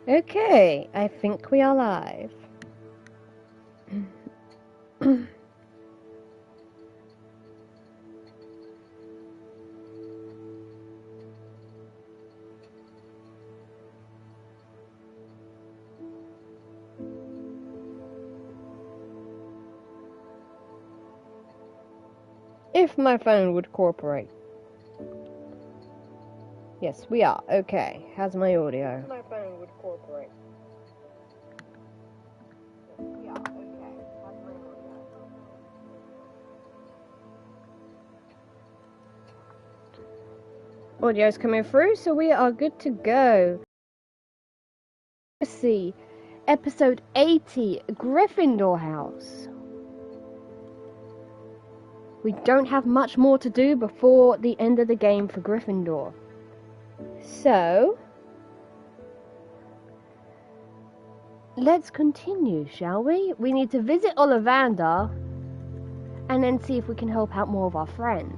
Okay, I think we are live. If my phone would cooperate. Yes, we are. Okay, how's my audio? My phone would cooperate. Yes, we are. Okay, how's my audio? Audio's coming through, so we are good to go. Let's see. Episode 80, Gryffindor House. We don't have much more to do before the end of the game for Gryffindor. So, let's continue, shall we? We need to visit Ollivander and then see if we can help out more of our friends.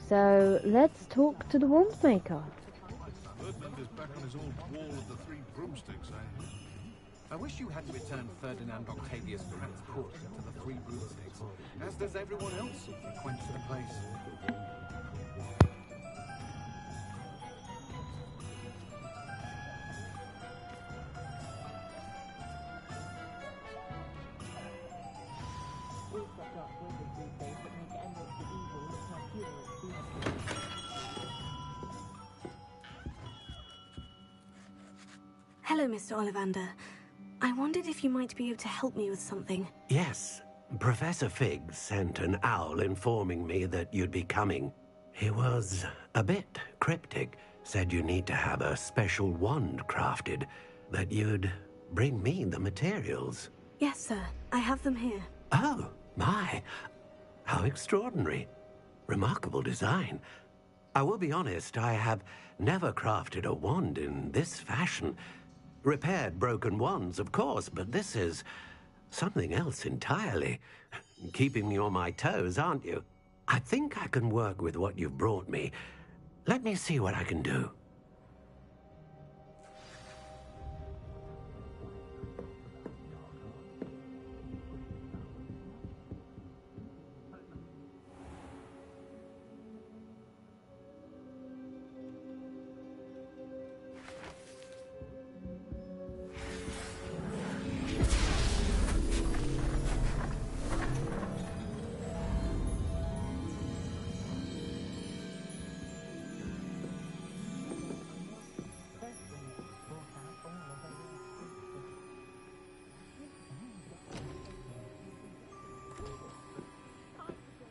So, let's talk to the Wandsmaker. Ferdinand is back on his old wall of the three broomsticks, eh? I wish you hadn't returned Ferdinand Octavius Pratt's portrait to the three broomsticks, as does everyone else who frequents the place. Hello, Mr. Ollivander. I wondered if you might be able to help me with something. Yes. Professor Fig sent an owl informing me that you'd be coming. He was a bit cryptic, said you need to have a special wand crafted, that you'd bring me the materials. Yes, sir. I have them here. Oh, my. How extraordinary. Remarkable design. I will be honest, I have never crafted a wand in this fashion. Repaired broken wands, of course, but this is something else entirely. Keeping me on my toes, aren't you? I think I can work with what you've brought me. Let me see what I can do.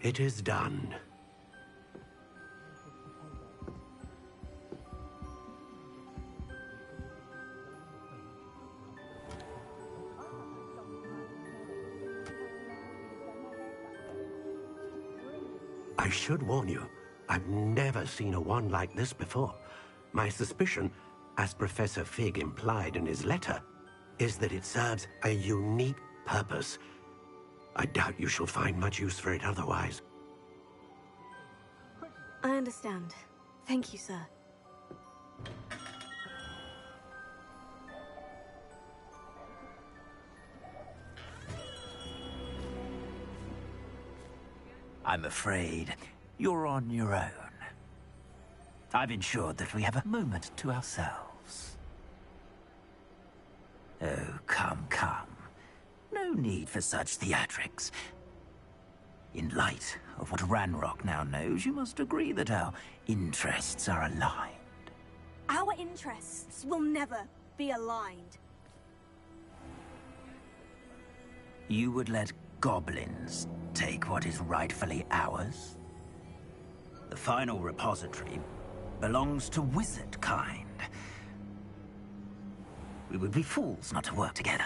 It is done. I should warn you, I've never seen a wand like this before. My suspicion, as Professor Fig implied in his letter, is that it serves a unique purpose. I doubt you shall find much use for it otherwise. I understand. Thank you, sir. I'm afraid you're on your own. I've ensured that we have a moment to ourselves. Oh, come, come. No need for such theatrics. In light of what Ranrok now knows, you must agree that our interests are aligned. Our interests will never be aligned. You would let goblins take what is rightfully ours? The final repository belongs to wizard kind. We would be fools not to work together.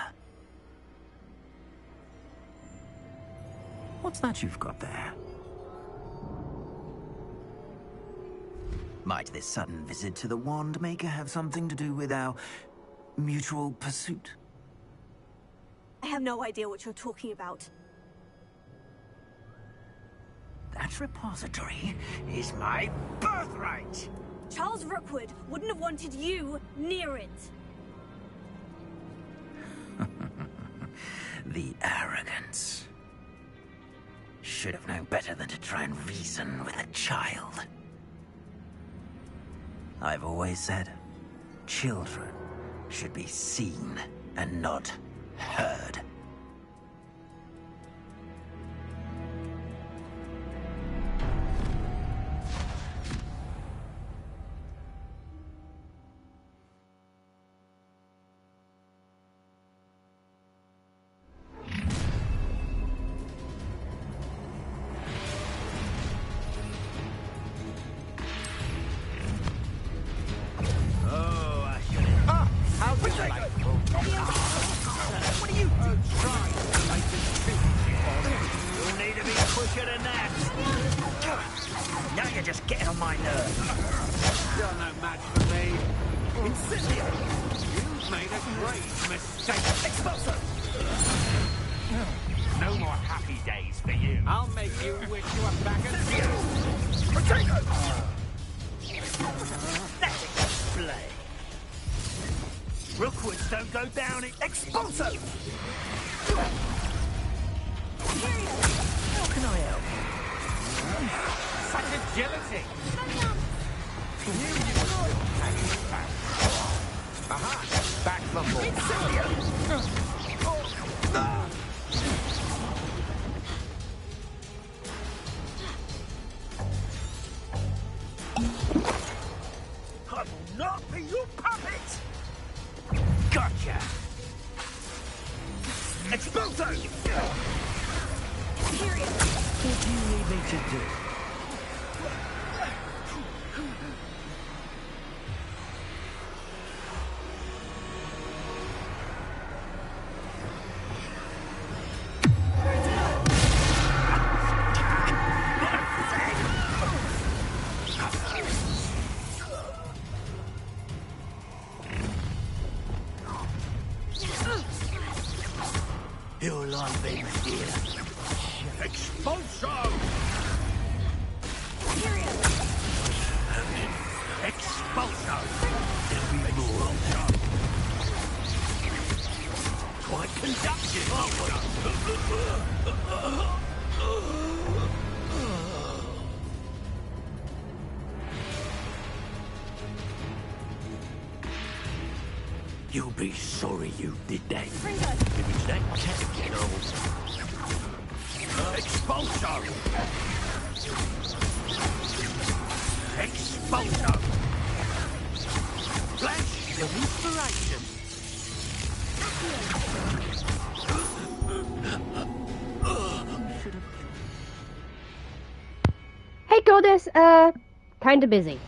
What's that you've got there? Might this sudden visit to the Wand Maker have something to do with our mutual pursuit? I have no idea what you're talking about. That repository is my birthright! Charles Rookwood wouldn't have wanted you near it. The arrogance. Should have known better than to try and reason with a child. I've always said, children should be seen and not heard. Rookwoods don't go down it. Expulso! How can I help? Such agility! Aha! Back from I will not be your puppet! Gotcha! Expulso! What do you need me to do? Your life ends here. Expulso! Expulso! There'll be more. Quite conductive, You'll be sorry you did that. If it's that cat again, Expulso! Expulso! Flash of inspiration! Hey, Goddess, kinda busy.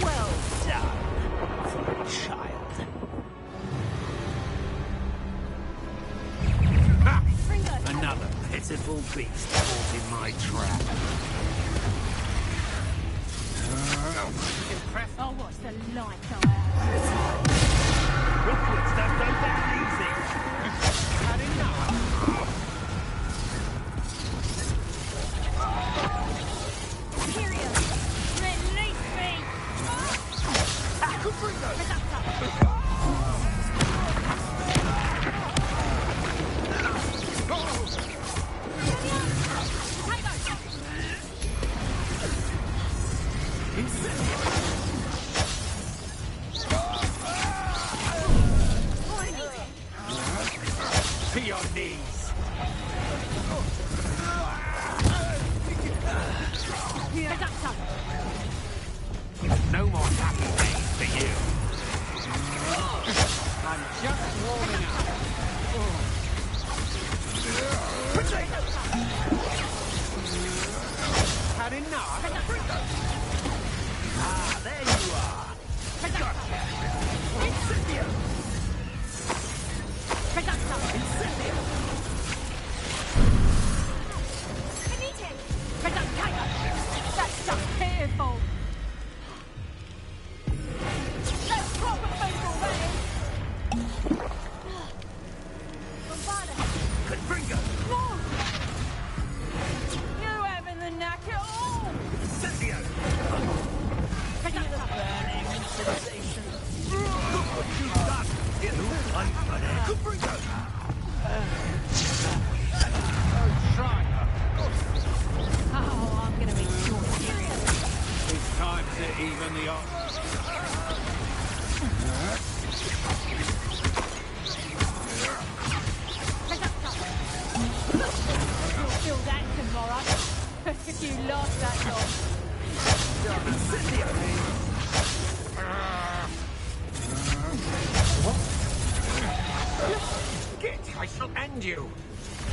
well done, child. Another pitiful beast caught in my trap. Impressed? Oh, what's the light Rookwoods don't go down easy. Had enough? Release me! To your knees. No more happy days for you. I'm just warming up. Ah, there you are. Gotcha. Incendio. Incendio. That's just fearful. That's proper food already. Confringo. No. You having the knack at all? Incendio. Feel the burning sensation. Look what you've done. It looks like Confringo. Oh, I'm gonna be so serious. It's time to even the odds. You'll feel that tomorrow. If you last that long. Get, I shall end you.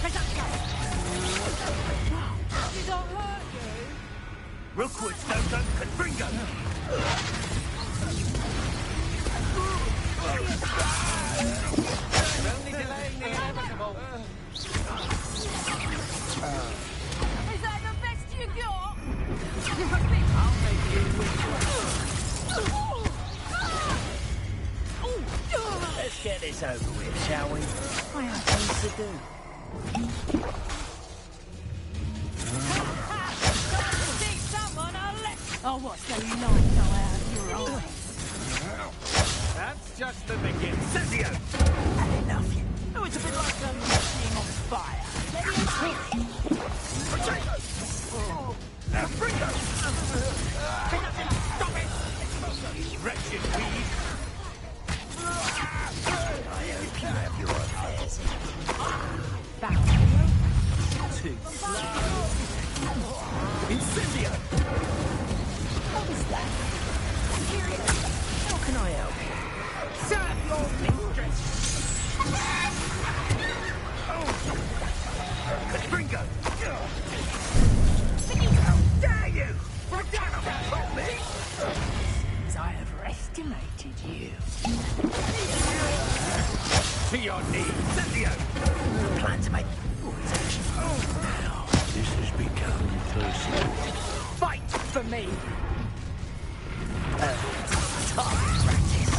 Did I hurt you? Rookwood, Stone, Confringo. Only delaying the inevitable. Is that the best you got? I'll make you weak. Let's get this over with, shall we? I have things to do. See someone, I'll let... Oh, what's the light go out of your eyes? That's just the beginning. Incendio! Had enough. Oh, it's a bit like being on fire. Potatoes! Confringo! Stop it! You wretched weed! I hope you have your affairs in Too slow. Incendio! What was that? How can I help you? Serve your mistress! Confringo! How dare you! Look down on me! As I overestimated you. To your knees, Incendio! Plan to make action. Now, this has become personal. Fight for me! Time practice.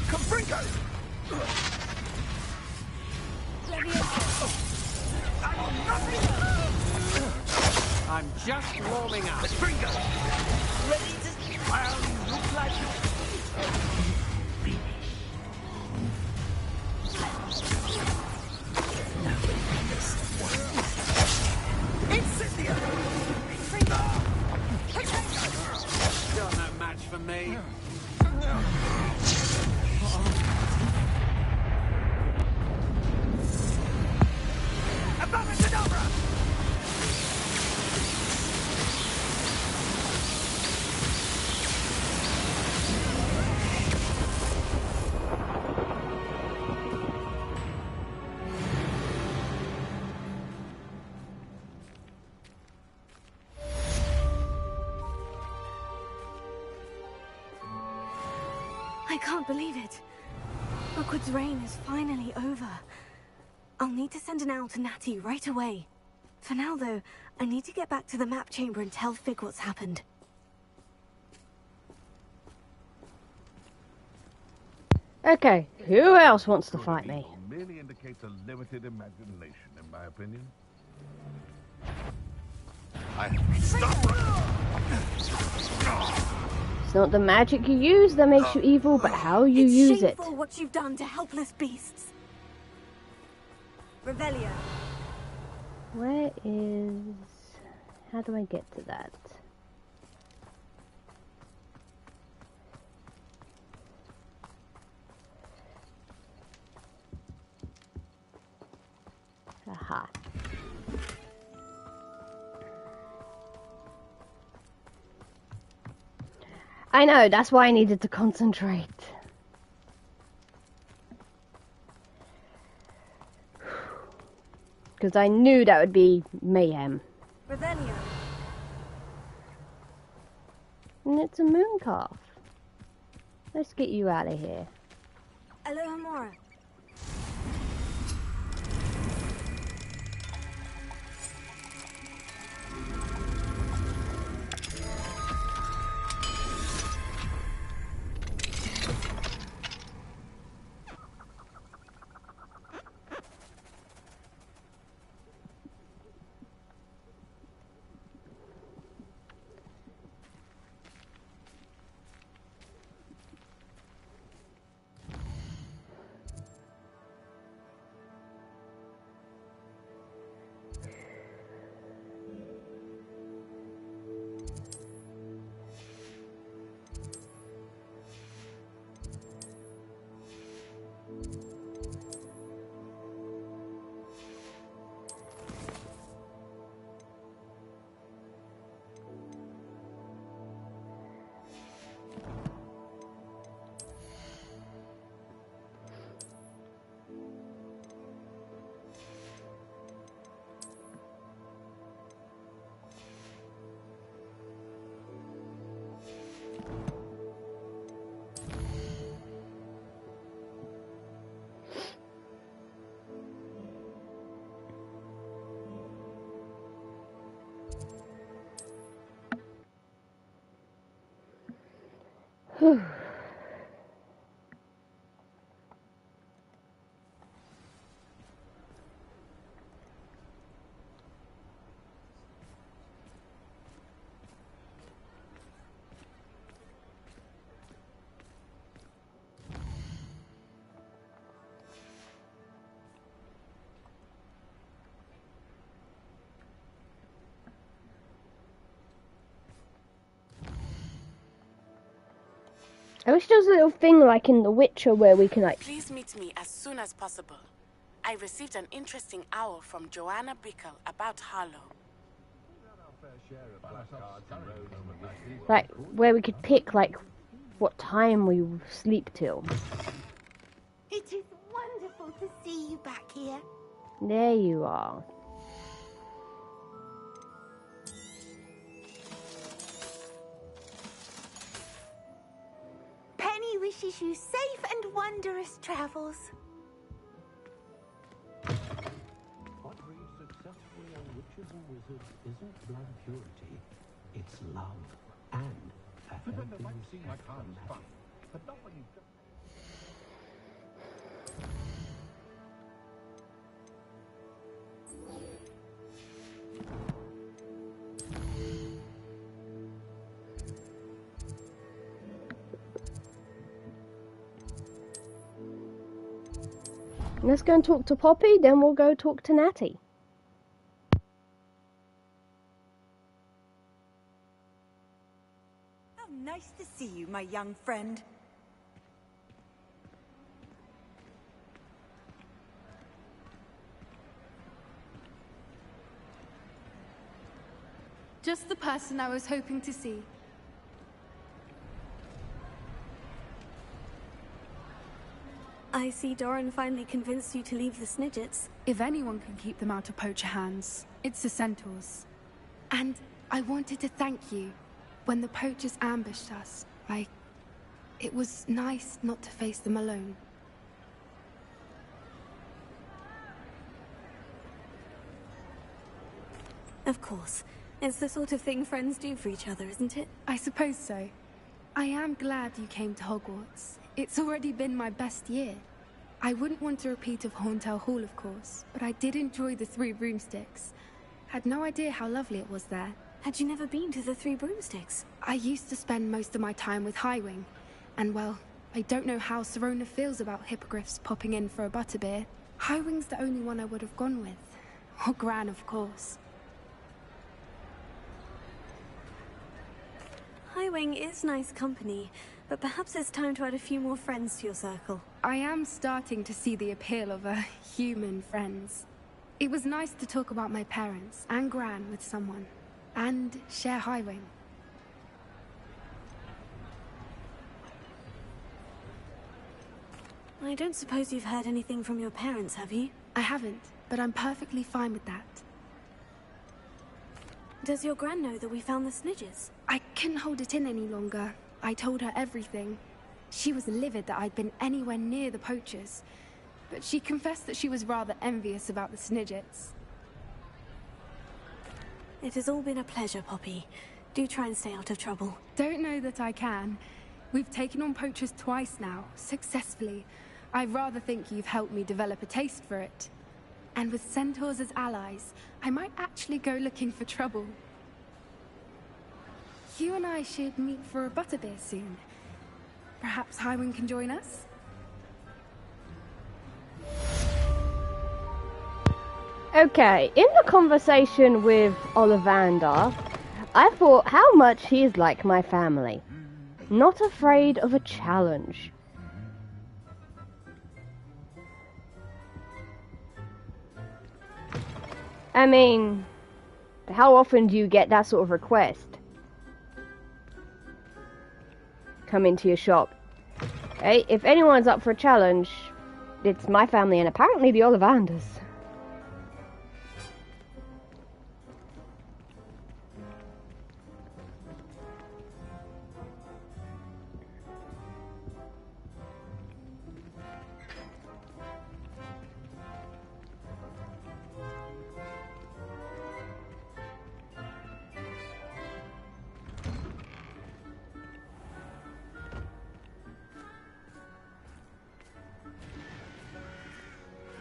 Confringo! I'm just warming up. Confringo! Ready to... Well, you look like... Incendio! You're no match for me. Abracadabra! I can't believe it. Rookwood's reign is finally over. I'll need to send an owl to Natty right away. For now, though, I need to get back to the map chamber and tell Fig what's happened. Okay, who else wants to fight me? Merely indicates a limited imagination, in my opinion. It's not the magic you use that makes you evil, but how you use it. It's shameful what you've done to helpless beasts. Revelio. Where is... How do I get to that? Aha. I know, that's why I needed to concentrate. Because I knew that would be mayhem. Revelio. And it's a moon calf. Let's get you out of here. Alohomora. Whew. I wish there was a little thing like in The Witcher where we can like... Please meet me as soon as possible. I received an interesting hour from Joanna Bickle about Harlow. Like, where we could pick, like, what time we sleep till. It is wonderful to see you back here. There you are. Penny wishes you safe and wondrous travels. What breeds successfully on witches and wizards isn't blood purity, it's love and a healthy respect for magic. But not when you... Let's go and talk to Poppy, then we'll go talk to Natty. How nice to see you, my young friend. Just the person I was hoping to see. I see Doran finally convinced you to leave the Snidgets. If anyone can keep them out of poacher hands, it's the centaurs. And I wanted to thank you. When the poachers ambushed us, it was nice not to face them alone. Of course. It's the sort of thing friends do for each other, isn't it? I suppose so. I am glad you came to Hogwarts. It's already been my best year. I wouldn't want a repeat of Hauntel Hall, of course, but I did enjoy the Three Broomsticks. Had no idea how lovely it was there. Had you never been to the Three Broomsticks? I used to spend most of my time with Highwing, and well, I don't know how Serona feels about hippogriffs popping in for a butterbeer. Highwing's the only one I would have gone with. Or Gran, of course. Highwing is nice company, but perhaps it's time to add a few more friends to your circle. I am starting to see the appeal of human friends. It was nice to talk about my parents and Gran with someone, and share Highwing. I don't suppose you've heard anything from your parents, have you? I haven't, but I'm perfectly fine with that. Does your gran know that we found the snidges? I couldn't hold it in any longer. I told her everything. She was livid that I'd been anywhere near the poachers, but she confessed that she was rather envious about the snidgets. It has all been a pleasure, Poppy. Do try and stay out of trouble. Don't know that I can. We've taken on poachers twice now, successfully. I rather think you've helped me develop a taste for it. And with centaurs as allies, I might actually go looking for trouble. You and I should meet for a butterbeer soon. Perhaps Highwind can join us? Okay, in the conversation with Ollivander, I thought how much he's like my family. Not afraid of a challenge. I mean, how often do you get that sort of request? Come into your shop. Hey, if anyone's up for a challenge, it's my family and apparently the Ollivanders.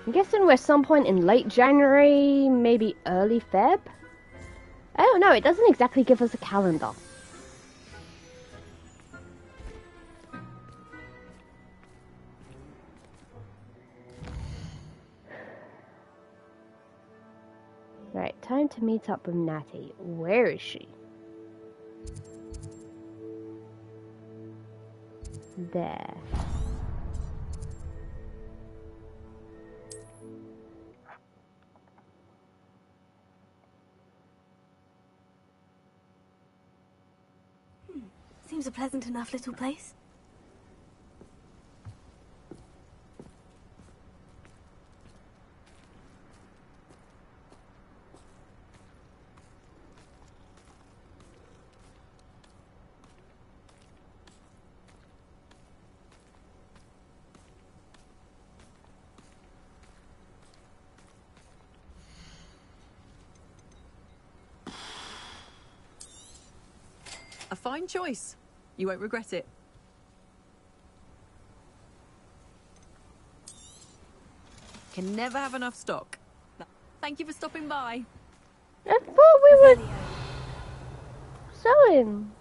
I'm guessing we're some point in late January, maybe early Feb? I don't know, it doesn't exactly give us a calendar. Right, time to meet up with Natty. Where is she? There. Seems a pleasant enough little place. A fine choice. You won't regret it. Can never have enough stock. Thank you for stopping by. I thought we were selling.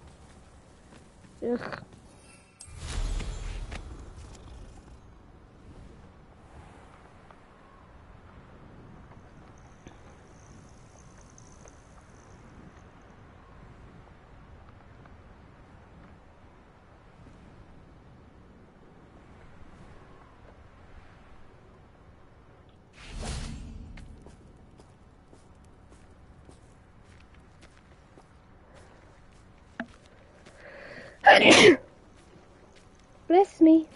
Ugh. Bless me.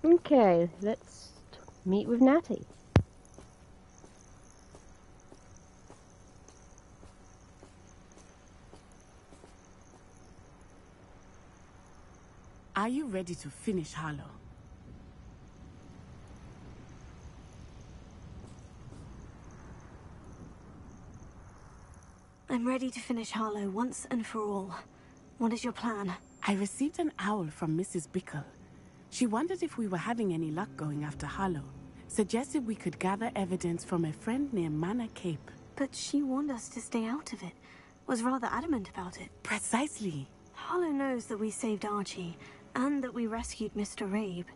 Okay, let's meet with Natty. Are you ready to finish Harlow? I'm ready to finish Harlow once and for all. What is your plan? I received an owl from Mrs. Bickle. She wondered if we were having any luck going after Harlow. Suggested we could gather evidence from a friend near Manor Cape. But she warned us to stay out of it. Was rather adamant about it. Precisely. Harlow knows that we saved Archie, and that we rescued Mr. Rabe.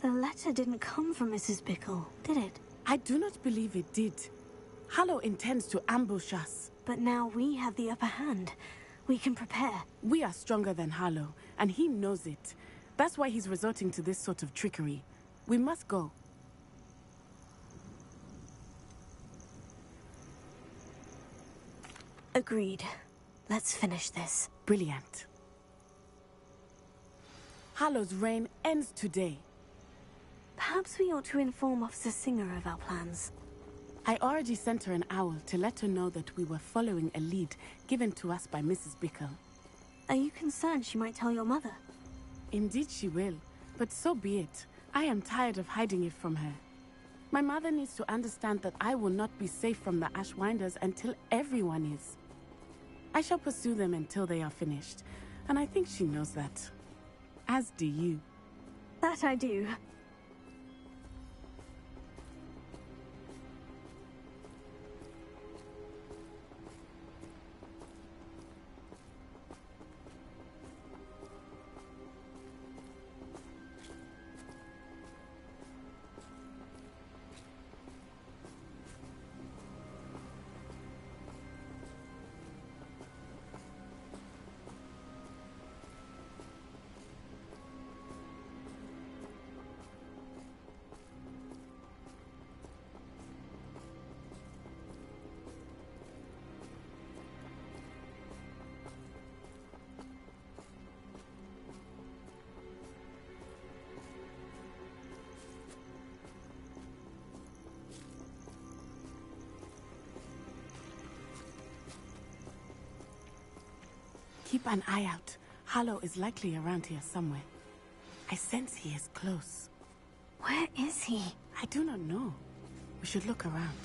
The letter didn't come from Mrs. Bickle, did it? I do not believe it did. Harlow intends to ambush us. But now we have the upper hand. We can prepare. We are stronger than Harlow, and he knows it. That's why he's resorting to this sort of trickery. We must go. Agreed. Let's finish this. Brilliant. Harlow's reign ends today. Perhaps we ought to inform Officer Singer of our plans. I already sent her an owl to let her know that we were following a lead given to us by Mrs. Bickle. Are you concerned she might tell your mother? Indeed she will, but so be it. I am tired of hiding it from her. My mother needs to understand that I will not be safe from the Ashwinders until everyone is. I shall pursue them until they are finished, and I think she knows that. As do you. That I do. Keep an eye out. Harlow is likely around here somewhere. I sense he is close. Where is he? I do not know. We should look around.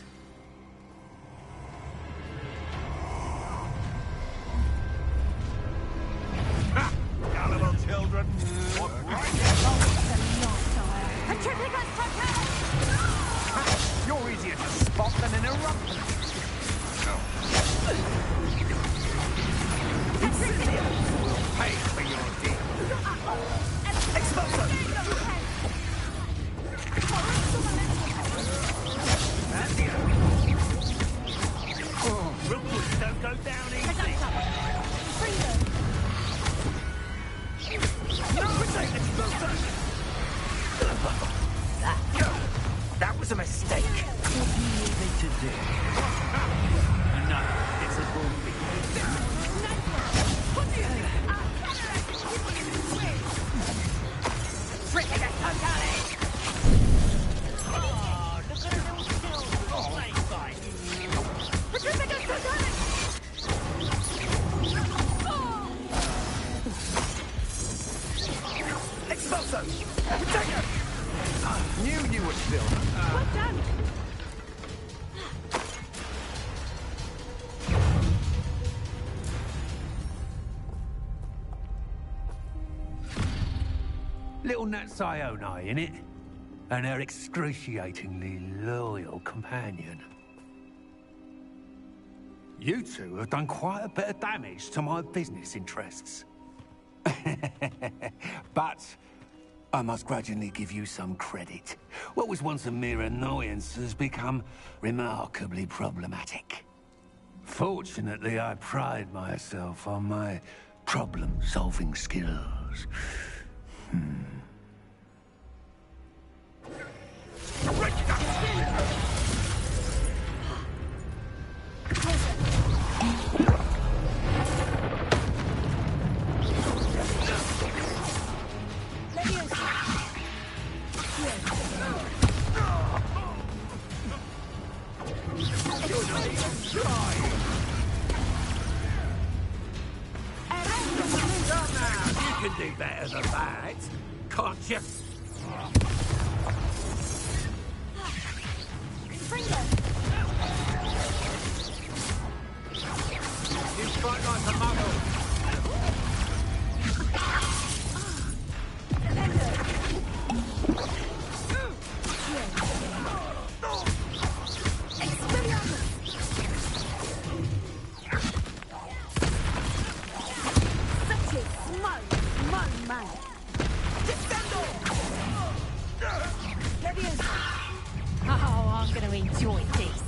Ha! Gullible children! What right? You're easier to spot than an eruption. Pay for your deal. Expulso! Rookwood don't go down easy. No mistake, Expulso! That was a mistake. What do you need me to do? No, it's a bullfight. Expulso! Potato! Knew you would still. Well done. Little Nat Sione, innit? And her excruciatingly loyal companion. You two have done quite a bit of damage to my business interests. But I must grudgingly give you some credit. What was once a mere annoyance has become remarkably problematic. Fortunately, I pride myself on my problem-solving skills. You can do better than that, can't you? You fight like a muggle. Oh, I'm going to enjoy this.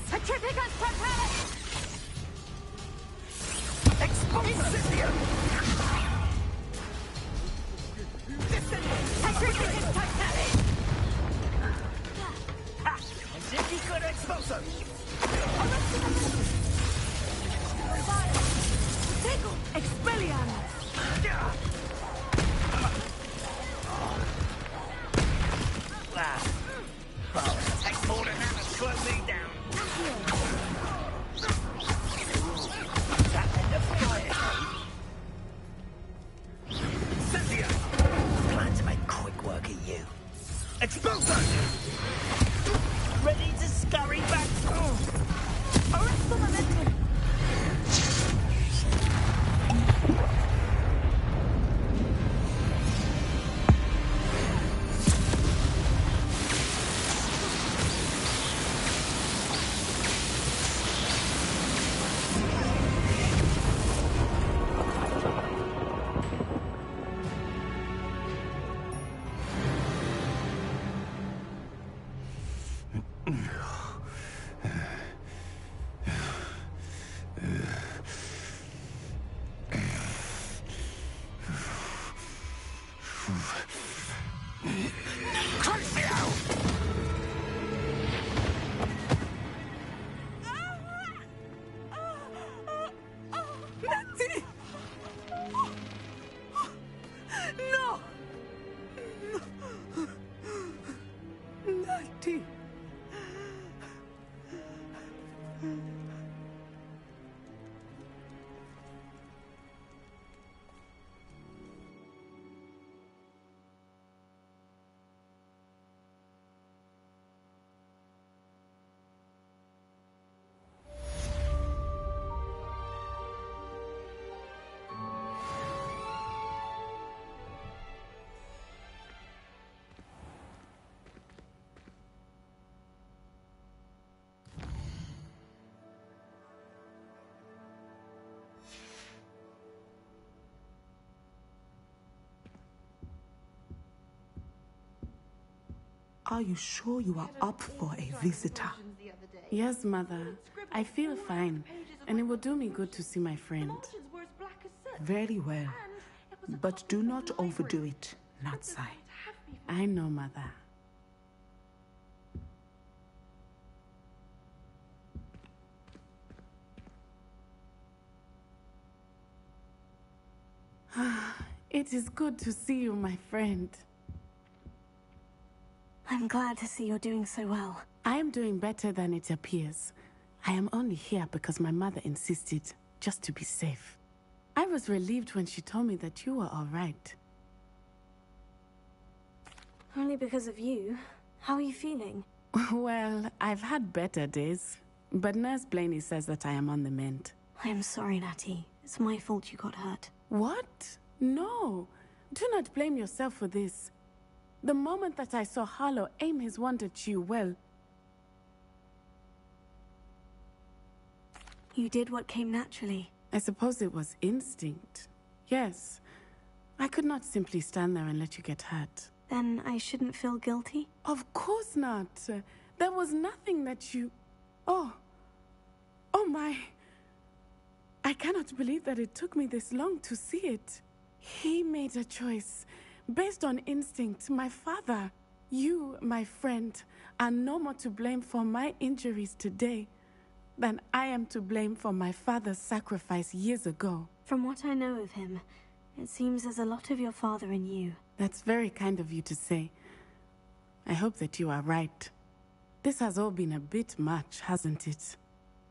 Takes more than that to slow me down. Are you sure you are up for a visitor? Yes, Mother. I feel fine, and it will do me good to see my friend. Very well. But do not overdo it, Natsai. I know, Mother. It is good to see you, my friend. I'm glad to see you're doing so well. I am doing better than it appears. I am only here because my mother insisted, just to be safe. I was relieved when she told me that you were all right. Only because of you. How are you feeling? Well, I've had better days, but Nurse Blaney says that I am on the mend. I am sorry, Natty. It's my fault you got hurt. What? No. Do not blame yourself for this. The moment that I saw Harlow aim his wand at you, well... You did what came naturally. I suppose it was instinct. Yes. I could not simply stand there and let you get hurt. Then I shouldn't feel guilty? Of course not. There was nothing that you... Oh my... I cannot believe that it took me this long to see it. He made a choice. Based on instinct, my father, you, my friend, are no more to blame for my injuries today than I am to blame for my father's sacrifice years ago. From what I know of him, it seems there's a lot of your father in you. That's very kind of you to say. I hope that you are right. This has all been a bit much, hasn't it?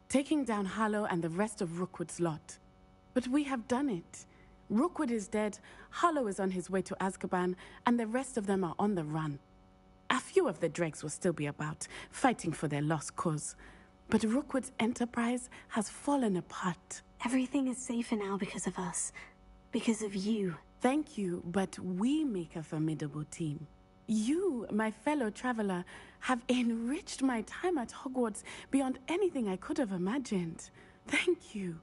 Taking down Harlow and the rest of Rookwood's lot. But we have done it. Rookwood is dead, Harlow is on his way to Azkaban, and the rest of them are on the run. A few of the dregs will still be about, fighting for their lost cause. But Rookwood's enterprise has fallen apart. Everything is safer now because of us. Because of you. Thank you, but we make a formidable team. You, my fellow traveler, have enriched my time at Hogwarts beyond anything I could have imagined. Thank you.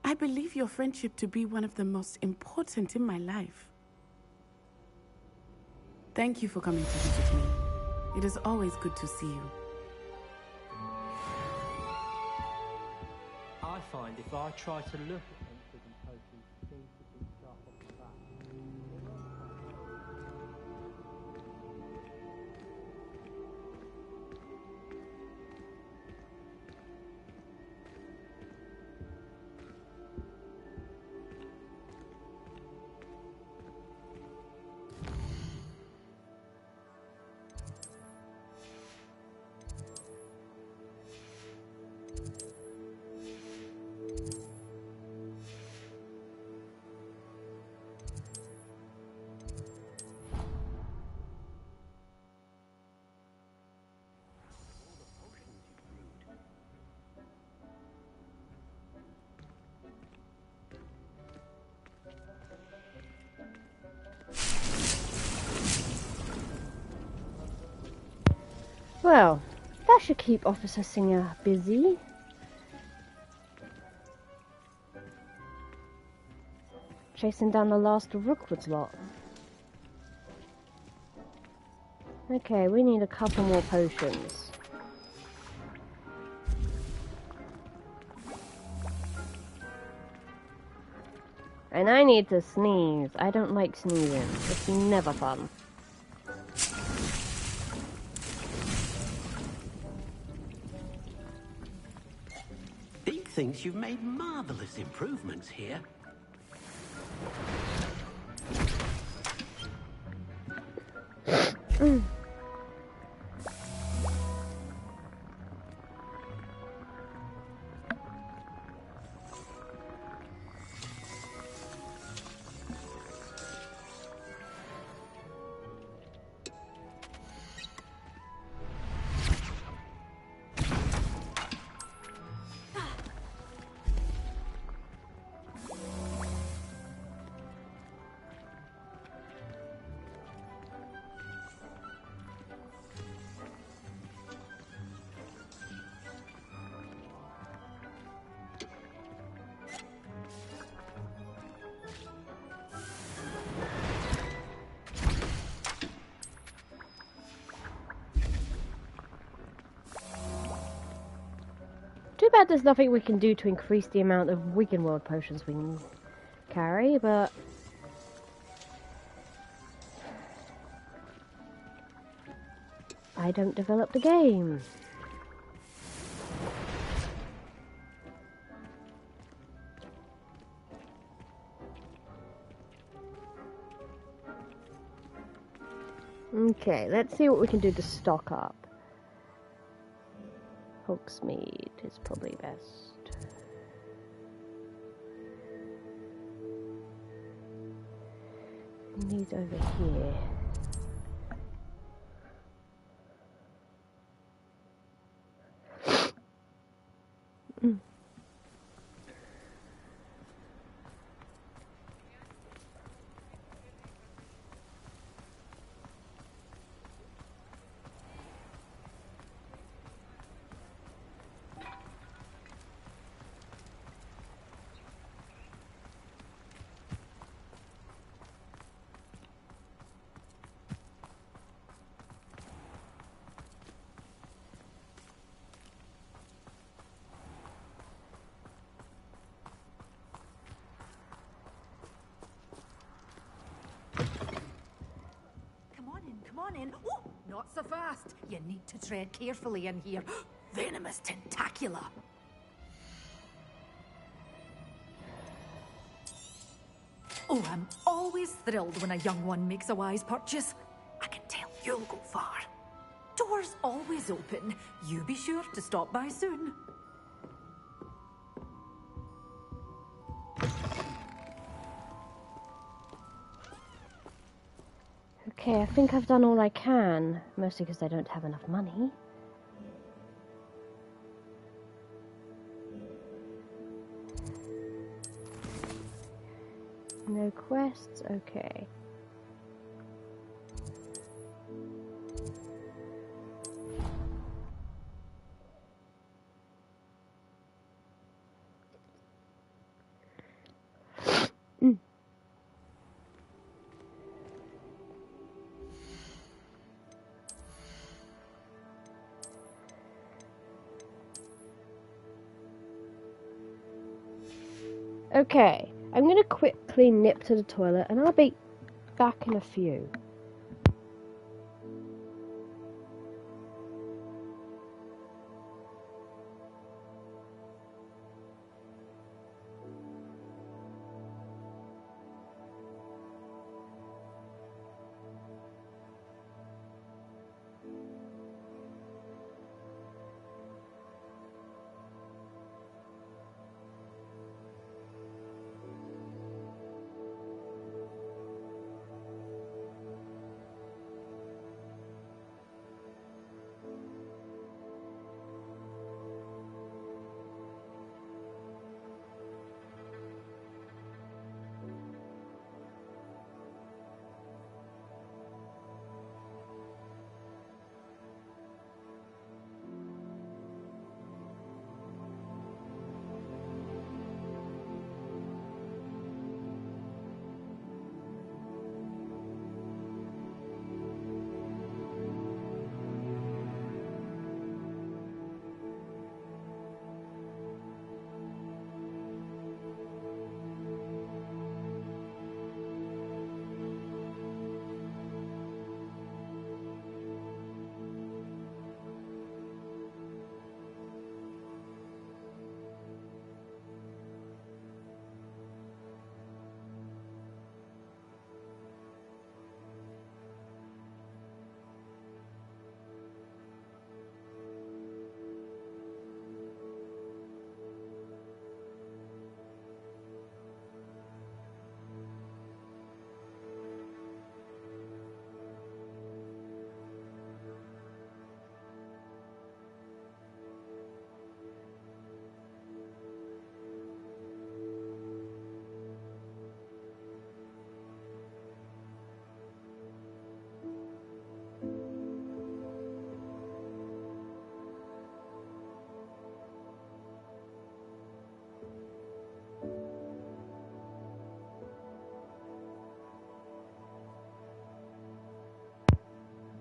I believe your friendship to be one of the most important in my life. Thank you for coming to visit me. It is always good to see you. I find if I try to look at monsters and potions, it seems to be sharp off the bat. Well, that should keep Officer Singer busy. Chasing down the last of Rookwood's lot. Okay, we need a couple more potions. And I need to sneeze. I don't like sneezing. It's never fun. Deke thinks you've made marvelous improvements here. bad there's nothing we can do to increase the amount of Wigan World potions we can carry, but... I don't develop the game. Okay, let's see what we can do to stock up. Hogsmeade is probably best. And these over here. Come on in. Oh, not so fast. You need to tread carefully in here. Venomous tentacula. Oh, I'm always thrilled when a young one makes a wise purchase. I can tell you'll go far. Doors always open. You be sure to stop by soon. Okay, I think I've done all I can, mostly because I don't have enough money. No quests, okay. Okay, I'm gonna quickly nip to the toilet and I'll be back in a few.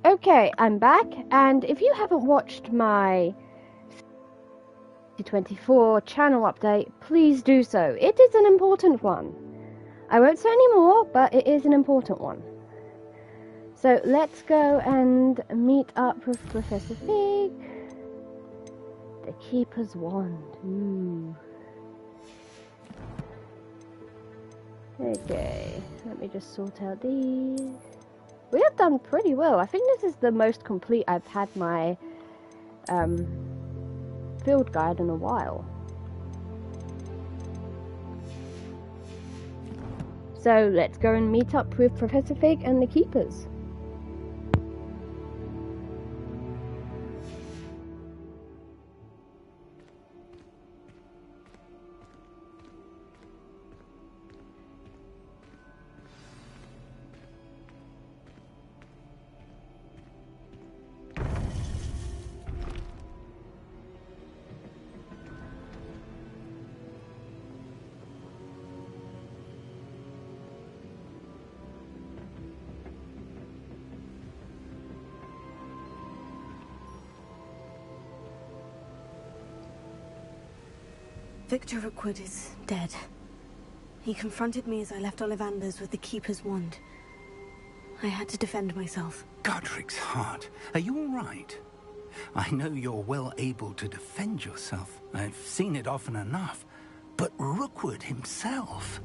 Okay, I'm back, and if you haven't watched my 2024 channel update, please do so. It is an important one. I won't say any more, but it is an important one. So let's go and meet up with Professor Fig. The Keeper's Wand. Ooh. Okay, let me just sort out these. We have done pretty well. I think this is the most complete I've had my field guide in a while. So let's go and meet up with Professor Fig and the Keepers. Victor Rookwood is dead. He confronted me as I left Ollivander's with the Keeper's Wand. I had to defend myself. Godric's heart. Are you all right? I know you're well able to defend yourself. I've seen it often enough. But Rookwood himself...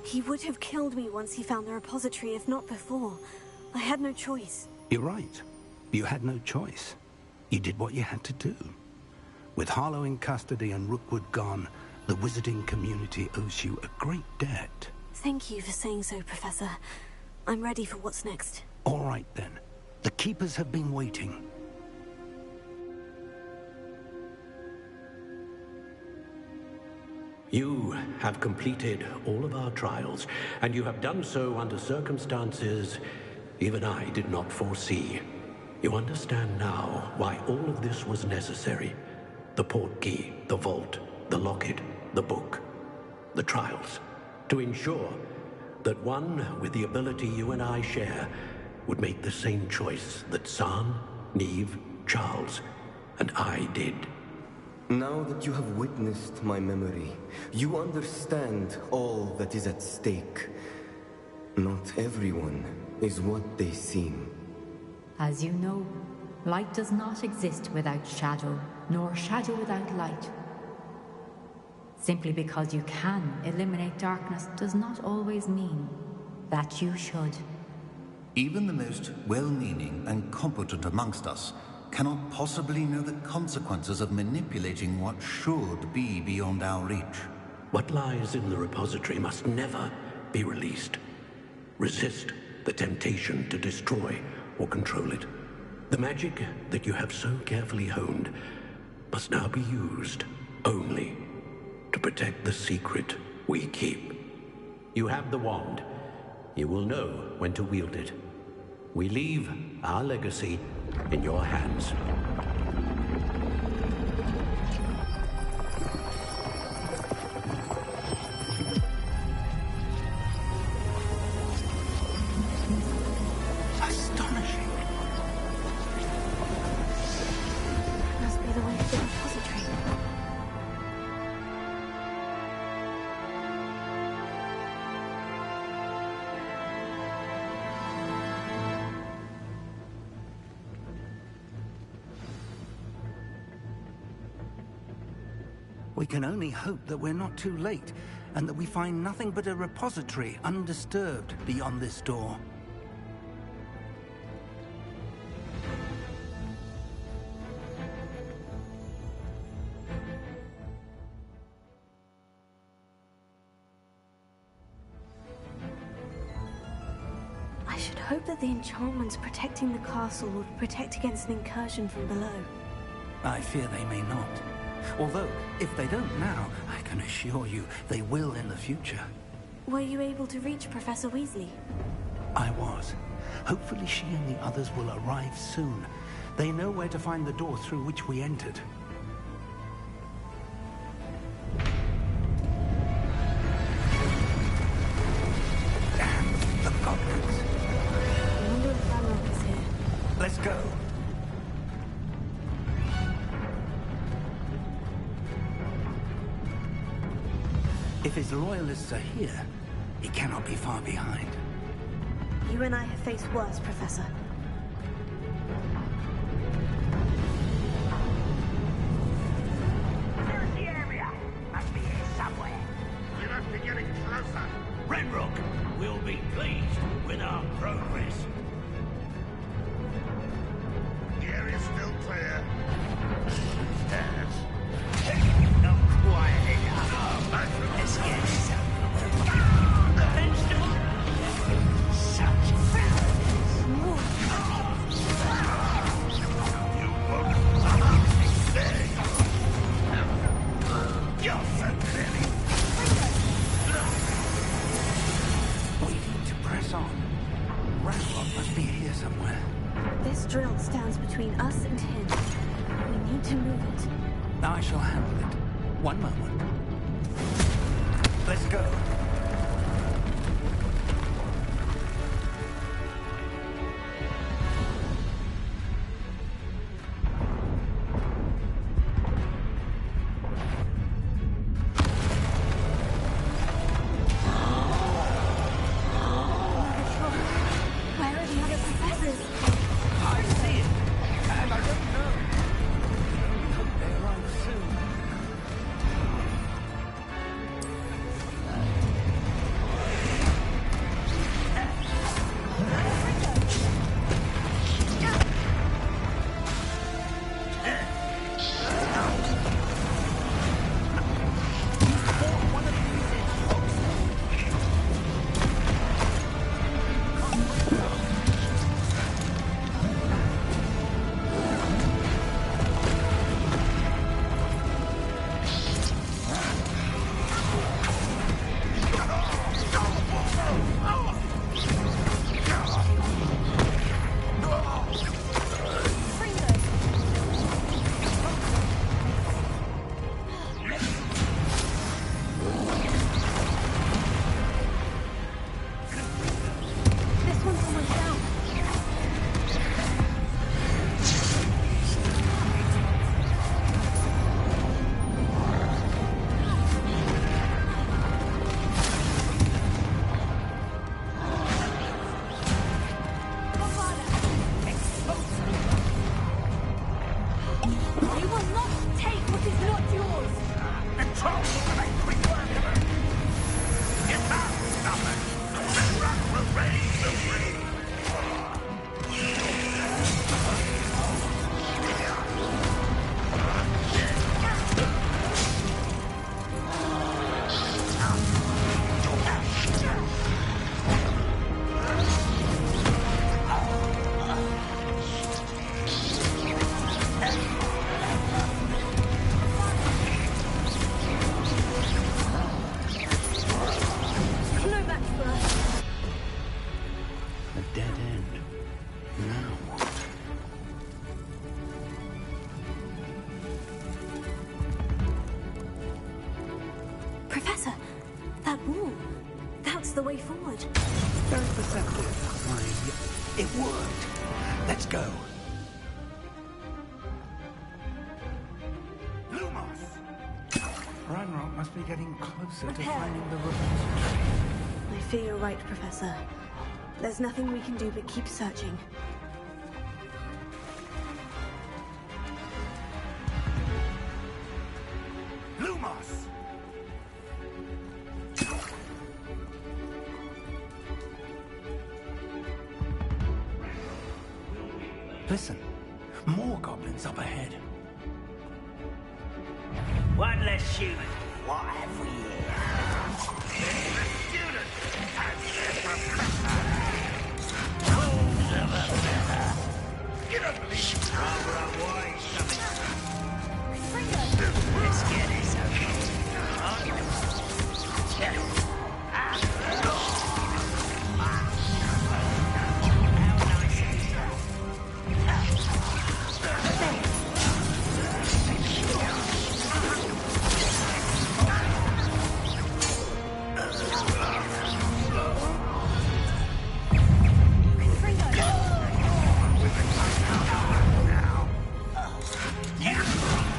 He would have killed me once he found the repository, if not before. I had no choice. You're right. You had no choice. You did what you had to do. With Harlow in custody and Rookwood gone, the wizarding community owes you a great debt. Thank you for saying so, Professor. I'm ready for what's next. All right, then. The Keepers have been waiting. You have completed all of our trials, and you have done so under circumstances even I did not foresee. You understand now why all of this was necessary. The portkey, the vault, the locket, the book, the trials. To ensure that one with the ability you and I share would make the same choice that San, Neve, Charles, and I did. Now that you have witnessed my memory, you understand all that is at stake. Not everyone is what they seem. As you know, light does not exist without shadow, nor shadow without light. Simply because you can eliminate darkness does not always mean that you should. Even the most well-meaning and competent amongst us cannot possibly know the consequences of manipulating what should be beyond our reach. What lies in the repository must never be released. Resist the temptation to destroy or control it. The magic that you have so carefully honed must now be used only to protect the secret we keep. You have the wand. You will know when to wield it. We leave our legacy in your hands. Astonishing. Must be the way to the repository. We can only hope that we're not too late, and that we find nothing but a repository undisturbed beyond this door. I should hope that the enchantments protecting the castle will protect against an incursion from below. I fear they may not. Although, if they don't now, I can assure you they will in the future. Were you able to reach Professor Weasley? I was. Hopefully she and the others will arrive soon. They know where to find the door through which we entered. I wonder if Ranrok is here. Let's go. If his loyalists are here, he cannot be far behind. You and I have faced worse, Professor. There's the area. Must be here somewhere. We must be getting closer. Ranrok will be pleased with our progress. The area's still clear. Yes. Not quiet enough. Let's get this up. Such fools. You won't. You're so clearly. We need to press on. Ranrok must be here somewhere. This drill stands between us and him. We need to move it. I shall handle it. One moment. Let's go. Where are the other professors? I see it, and I don't know. Hope they arrive soon. This one's almost down. You will not take what is not yours. The trolls will make quick work of it. You can't stop it. Ranrok will raise the free. No match for us. A dead end. Now what? Professor, that wall. That's the way forward. Very perceptive. Why, it worked. Let's go. Lumos! Ranrok must be getting closer to Prepare. finding the Rookwood. I fear you're right, Professor. There's nothing we can do but keep searching. Lumos! Listen, more goblins up ahead. One less human. What have we here? It's the students and their professor. Fools of a feather. You don't believe it's rather unwise, something. Let's get this over.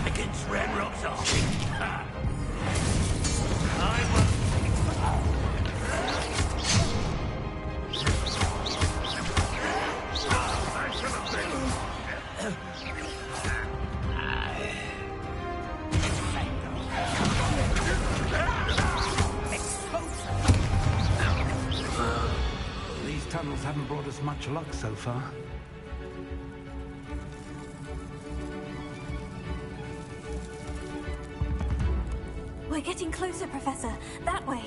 Against Ranrok's army. I was haven't brought us much luck so far. We're getting closer, Professor. That way.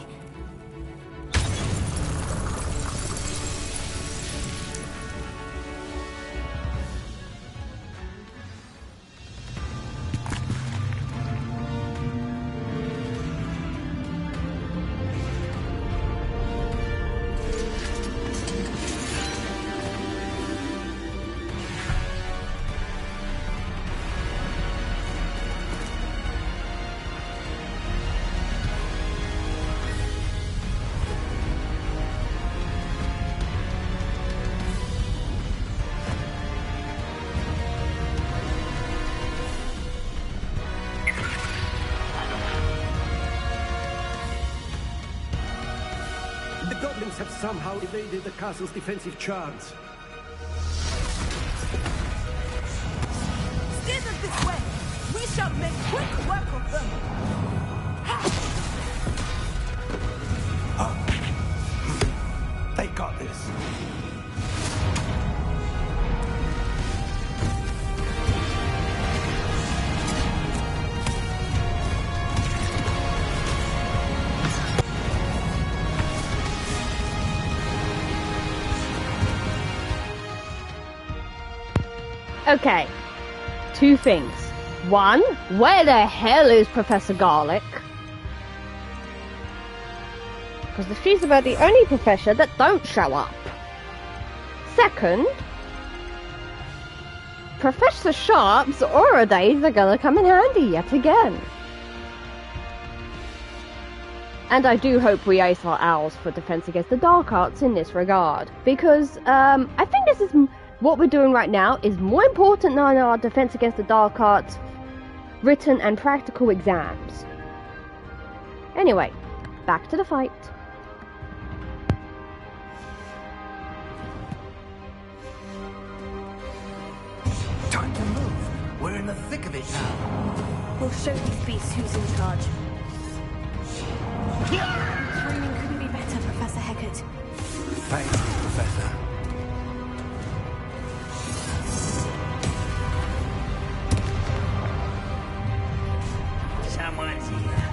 Have somehow evaded the castle's defensive charms. Steer them this way! We shall make quick work of them! They got this. Okay, two things. One, where the hell is Professor Garlic? Because she's about the only professor that don't show up. Second, Professor Sharp's aura days are gonna come in handy yet again. And I do hope we ace our owls for Defense Against the Dark Arts in this regard. Because, I think this is... what we're doing right now is more important than our Defense Against the Dark Arts written and practical exams. Anyway, back to the fight. Time to move. We're in the thick of it now. We'll show these beasts who's in charge. Timing couldn't be better, Professor Hecat. Thank you, Professor. Someone's here.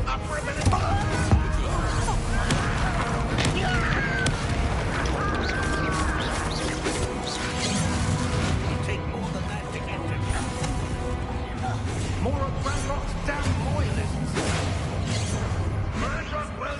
Up for a minute. Take more than that to get to town. More of Ranrok's damn loyalists. Ranrok, well,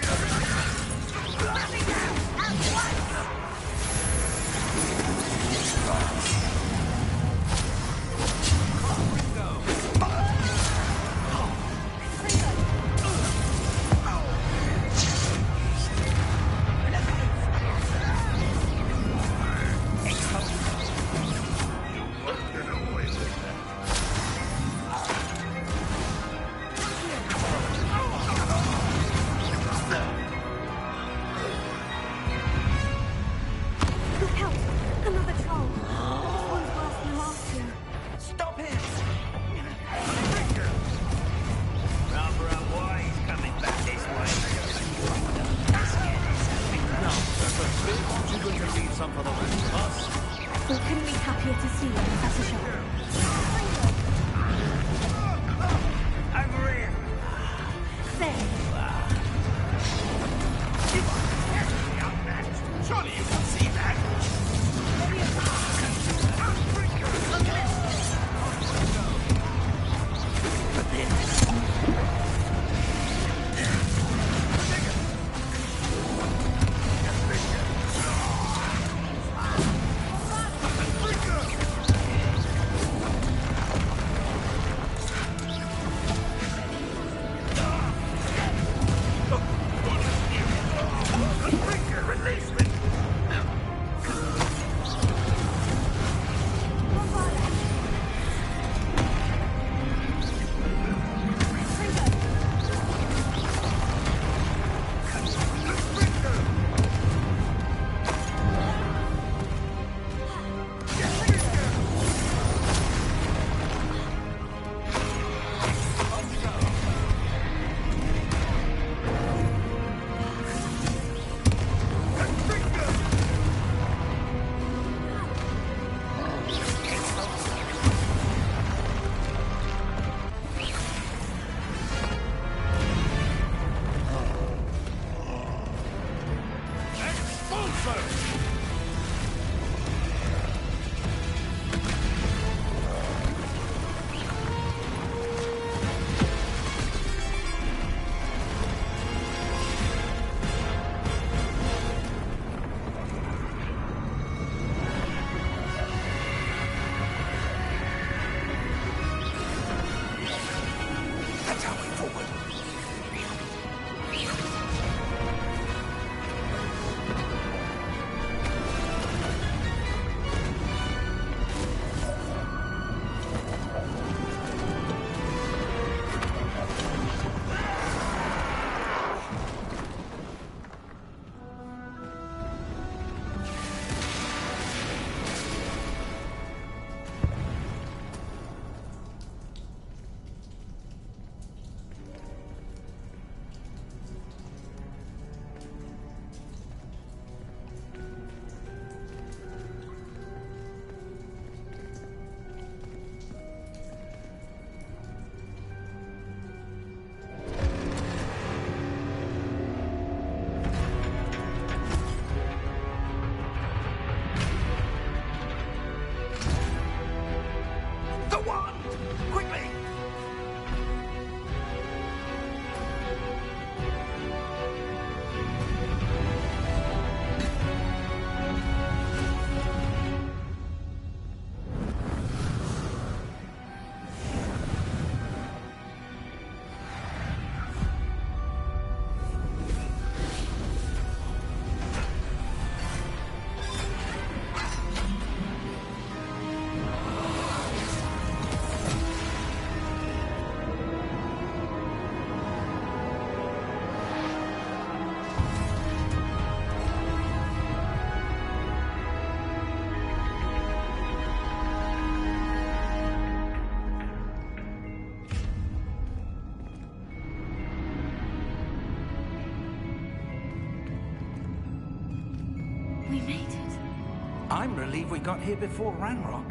I'm relieved we got here before Ranrok.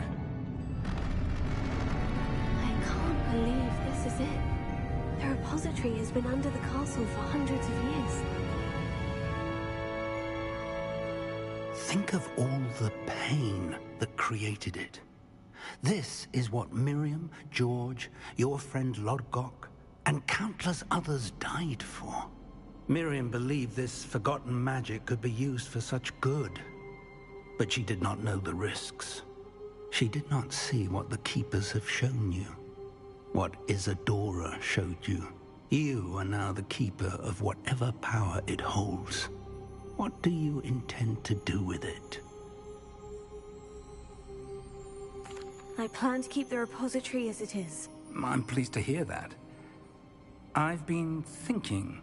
I can't believe this is it. The repository has been under the castle for hundreds of years. Think of all the pain that created it. This is what Miriam, George, your friend Lodgok, and countless others died for. Miriam believed this forgotten magic could be used for such good. But she did not know the risks. She did not see what the Keepers have shown you. What Isadora showed you. You are now the Keeper of whatever power it holds. What do you intend to do with it? I plan to keep the repository as it is. I'm pleased to hear that. I've been thinking.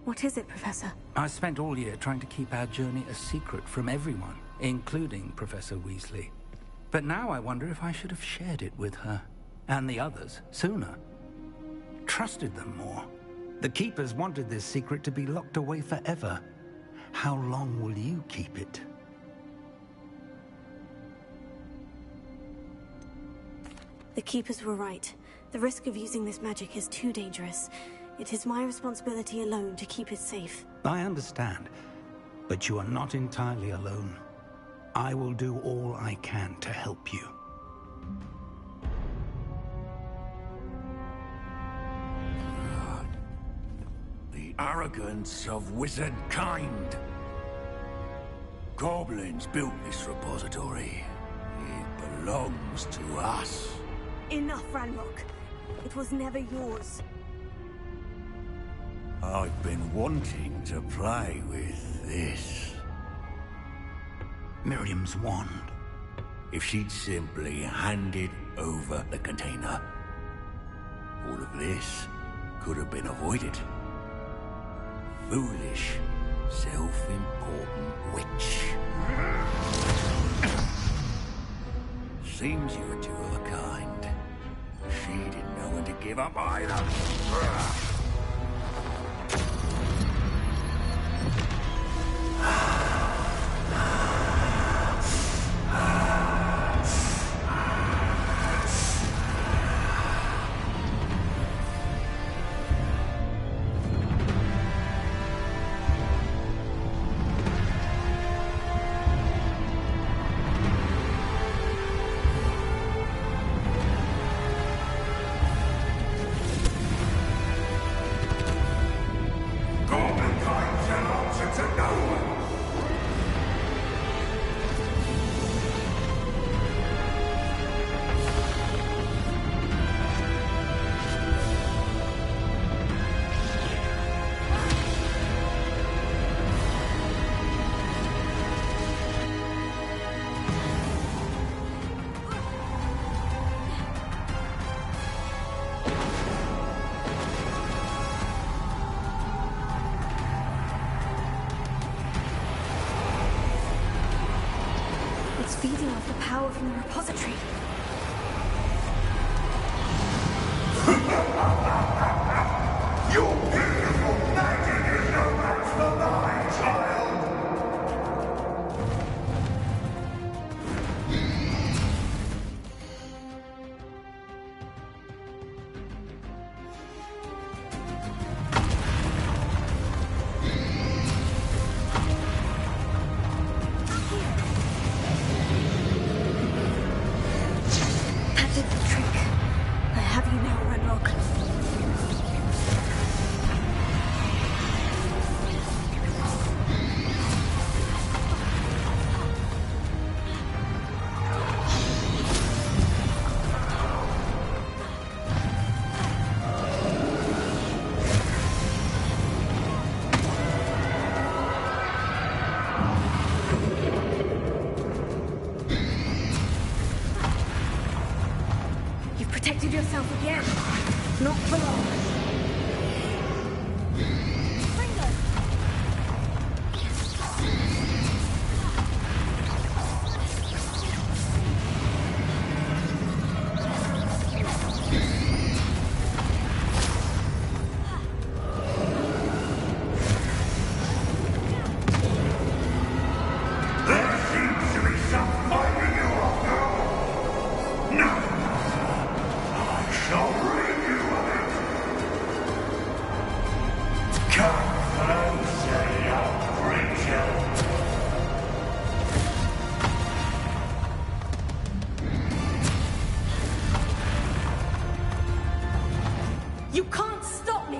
What is it, Professor? I spent all year trying to keep our journey a secret from everyone, including Professor Weasley. But now I wonder if I should have shared it with her, and the others, sooner. Trusted them more. The Keepers wanted this secret to be locked away forever. How long will you keep it? The Keepers were right. The risk of using this magic is too dangerous. It is my responsibility alone to keep it safe. I understand, but you are not entirely alone. I will do all I can to help you. The arrogance of wizard kind. Goblins built this repository. It belongs to us. Enough, Ranrok. It was never yours. I've been wanting to play with this. Miriam's wand. If she'd simply handed over the container, all of this could have been avoided. Foolish, self-important witch. Seems you were two of a kind. She didn't know when to give up either. Feeding off the power from the repository. Your beautiful magic is no match for mine, child! That did the trick. I have you now, Ranrok. You've protected yourself again. Not for long. There seems to be some You can't stop me!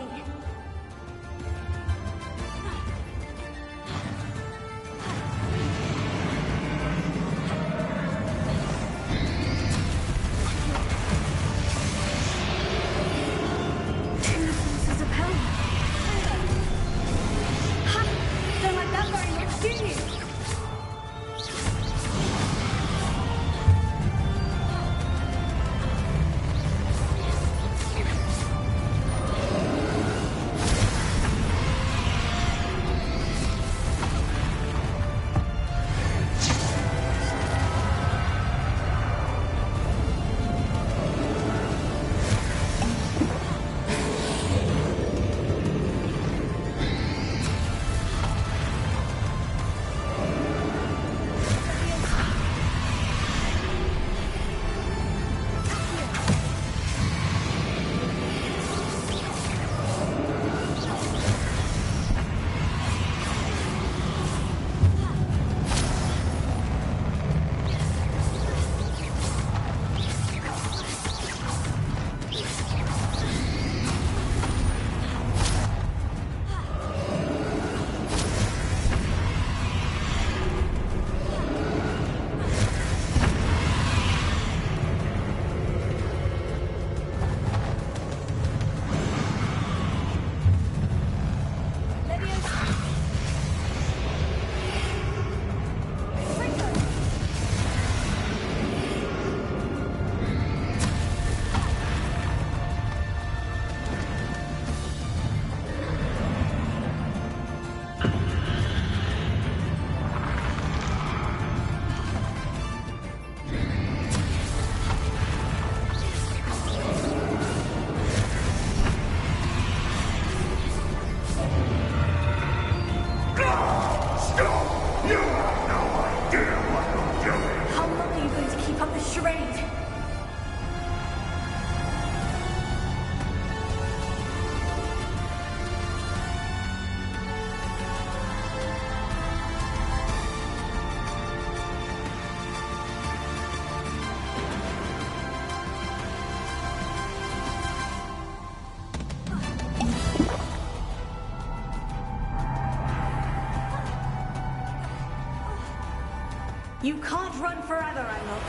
You can't run forever, Ranrok.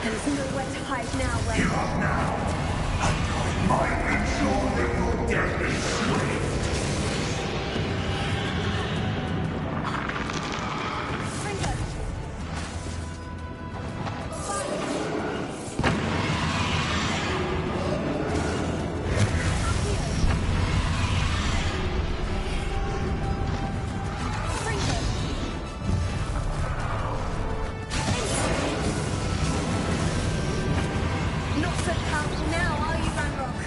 There's nowhere to hide now, Ranrok. Give up now, and I might ensure that your death is swift. Not so powerful now, are you, Ranrok?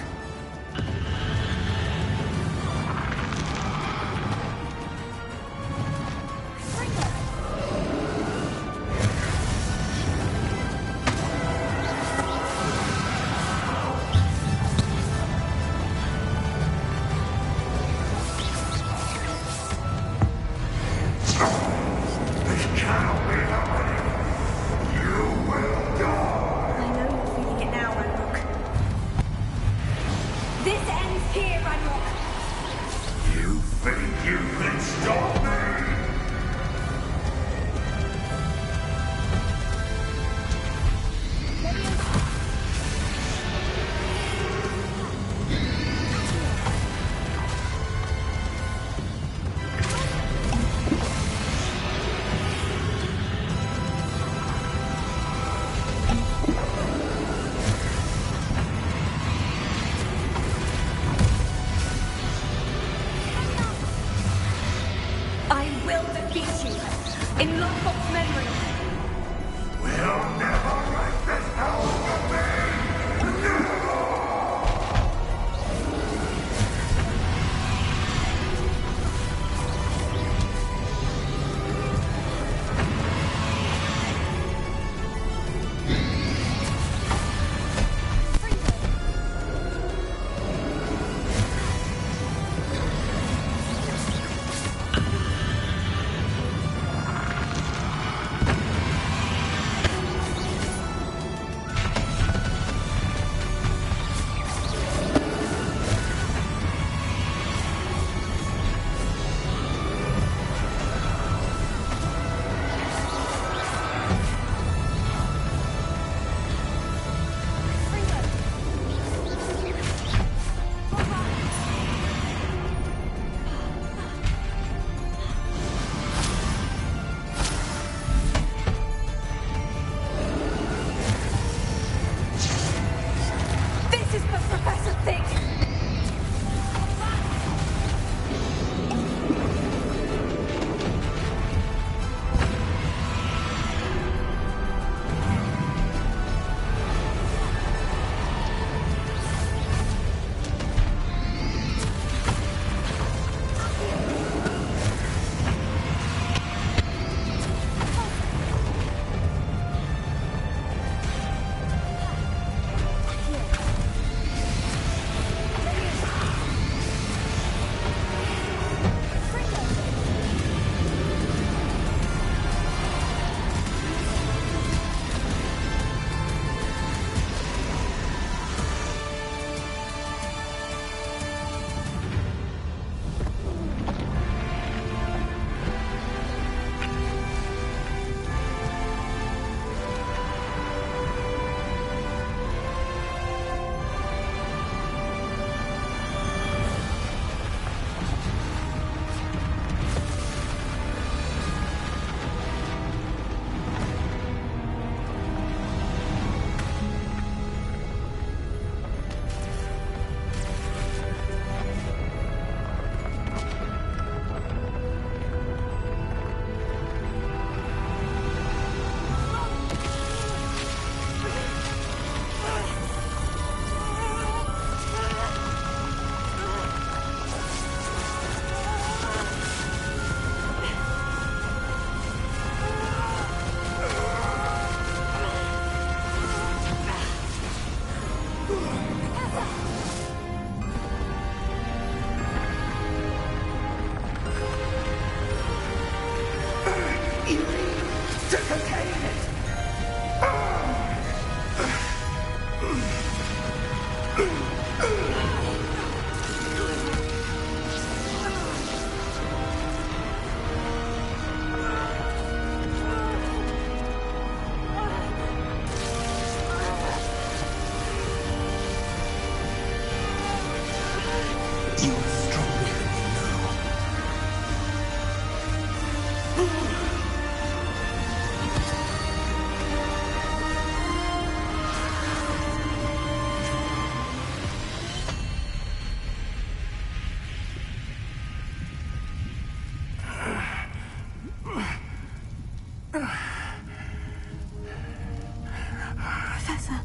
Professor.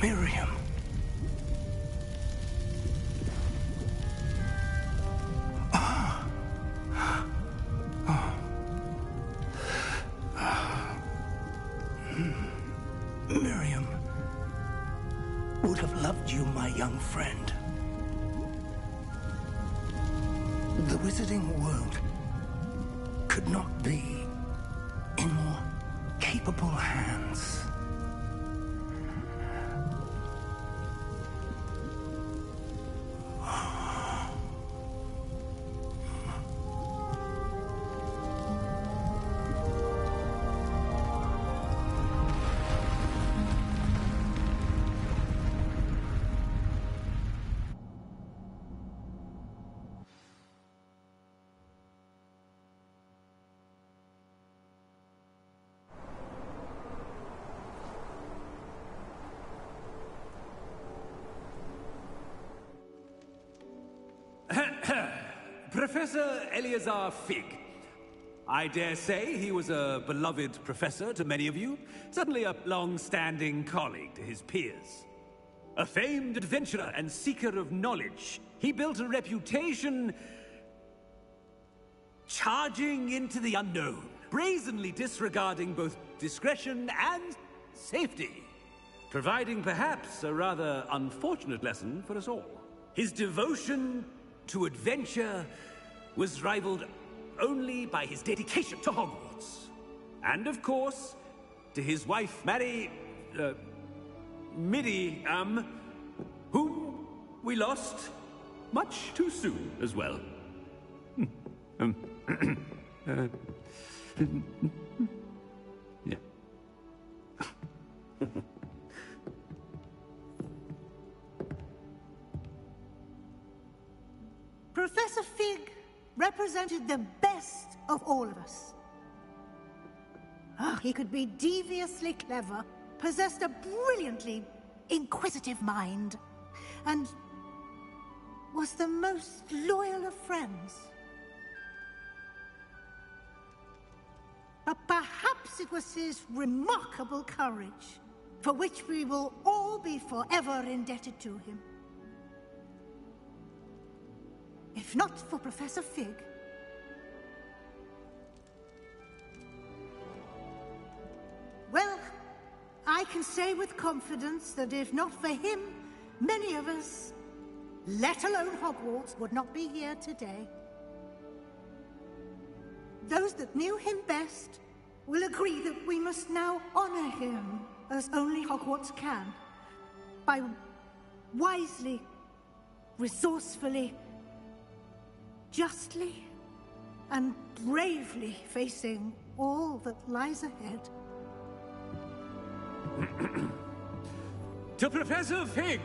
Miriam. Miriam would have loved you, my young friend. The wizarding world could not be in more capable hands. Professor Eleazar Fig. I dare say he was a beloved professor to many of you, certainly a long-standing colleague to his peers. A famed adventurer and seeker of knowledge, he built a reputation charging into the unknown, brazenly disregarding both discretion and safety, providing perhaps a rather unfortunate lesson for us all. His devotion to adventure was rivaled only by his dedication to Hogwarts. And of course, to his wife, Midi, whom we lost much too soon as well. Yeah. Professor Fig represented the best of all of us. He could be deviously clever, possessed a brilliantly inquisitive mind, and was the most loyal of friends. But perhaps it was his remarkable courage, for which we will all be forever indebted to him. If not for Professor Fig, well, I can say with confidence that if not for him, many of us, let alone Hogwarts, would not be here today. Those that knew him best will agree that we must now honor him as only Hogwarts can, by wisely, resourcefully, justly and bravely facing all that lies ahead. To Professor Fig!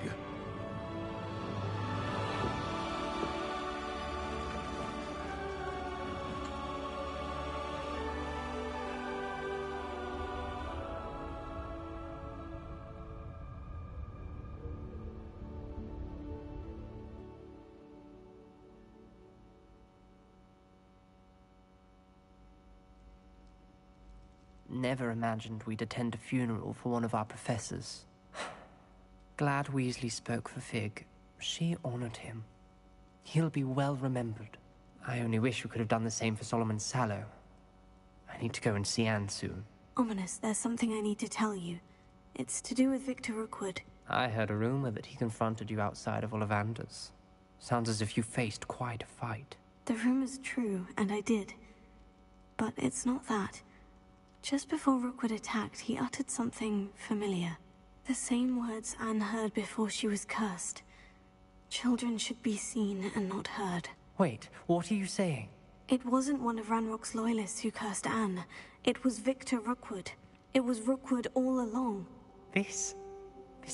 Never imagined we'd attend a funeral for one of our professors. Glad Weasley spoke for Fig. She honored him. He'll be well remembered. I only wish we could have done the same for Solomon Sallow. I need to go and see Anne soon. Ominous, there's something I need to tell you. It's to do with Victor Rookwood. I heard a rumor that he confronted you outside of Ollivander's. Sounds as if you faced quite a fight. The rumor's true, and I did. But it's not that. Just before Rookwood attacked, he uttered something familiar. The same words Anne heard before she was cursed. Children should be seen and not heard. Wait, what are you saying? It wasn't one of Ranrock's loyalists who cursed Anne. It was Victor Rookwood. It was Rookwood all along. This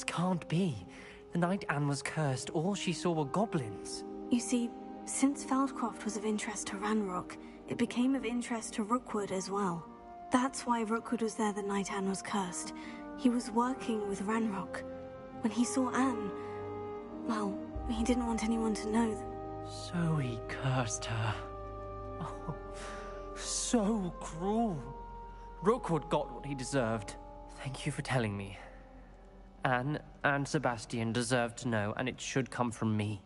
can't be. The night Anne was cursed, all she saw were goblins. You see, since Feldcroft was of interest to Ranrock, it became of interest to Rookwood as well. That's why Rookwood was there the night Anne was cursed. He was working with Ranrock. When he saw Anne, well, he didn't want anyone to know that. So he cursed her. Oh, so cruel. Rookwood got what he deserved. Thank you for telling me. Anne and Sebastian deserve to know, and it should come from me.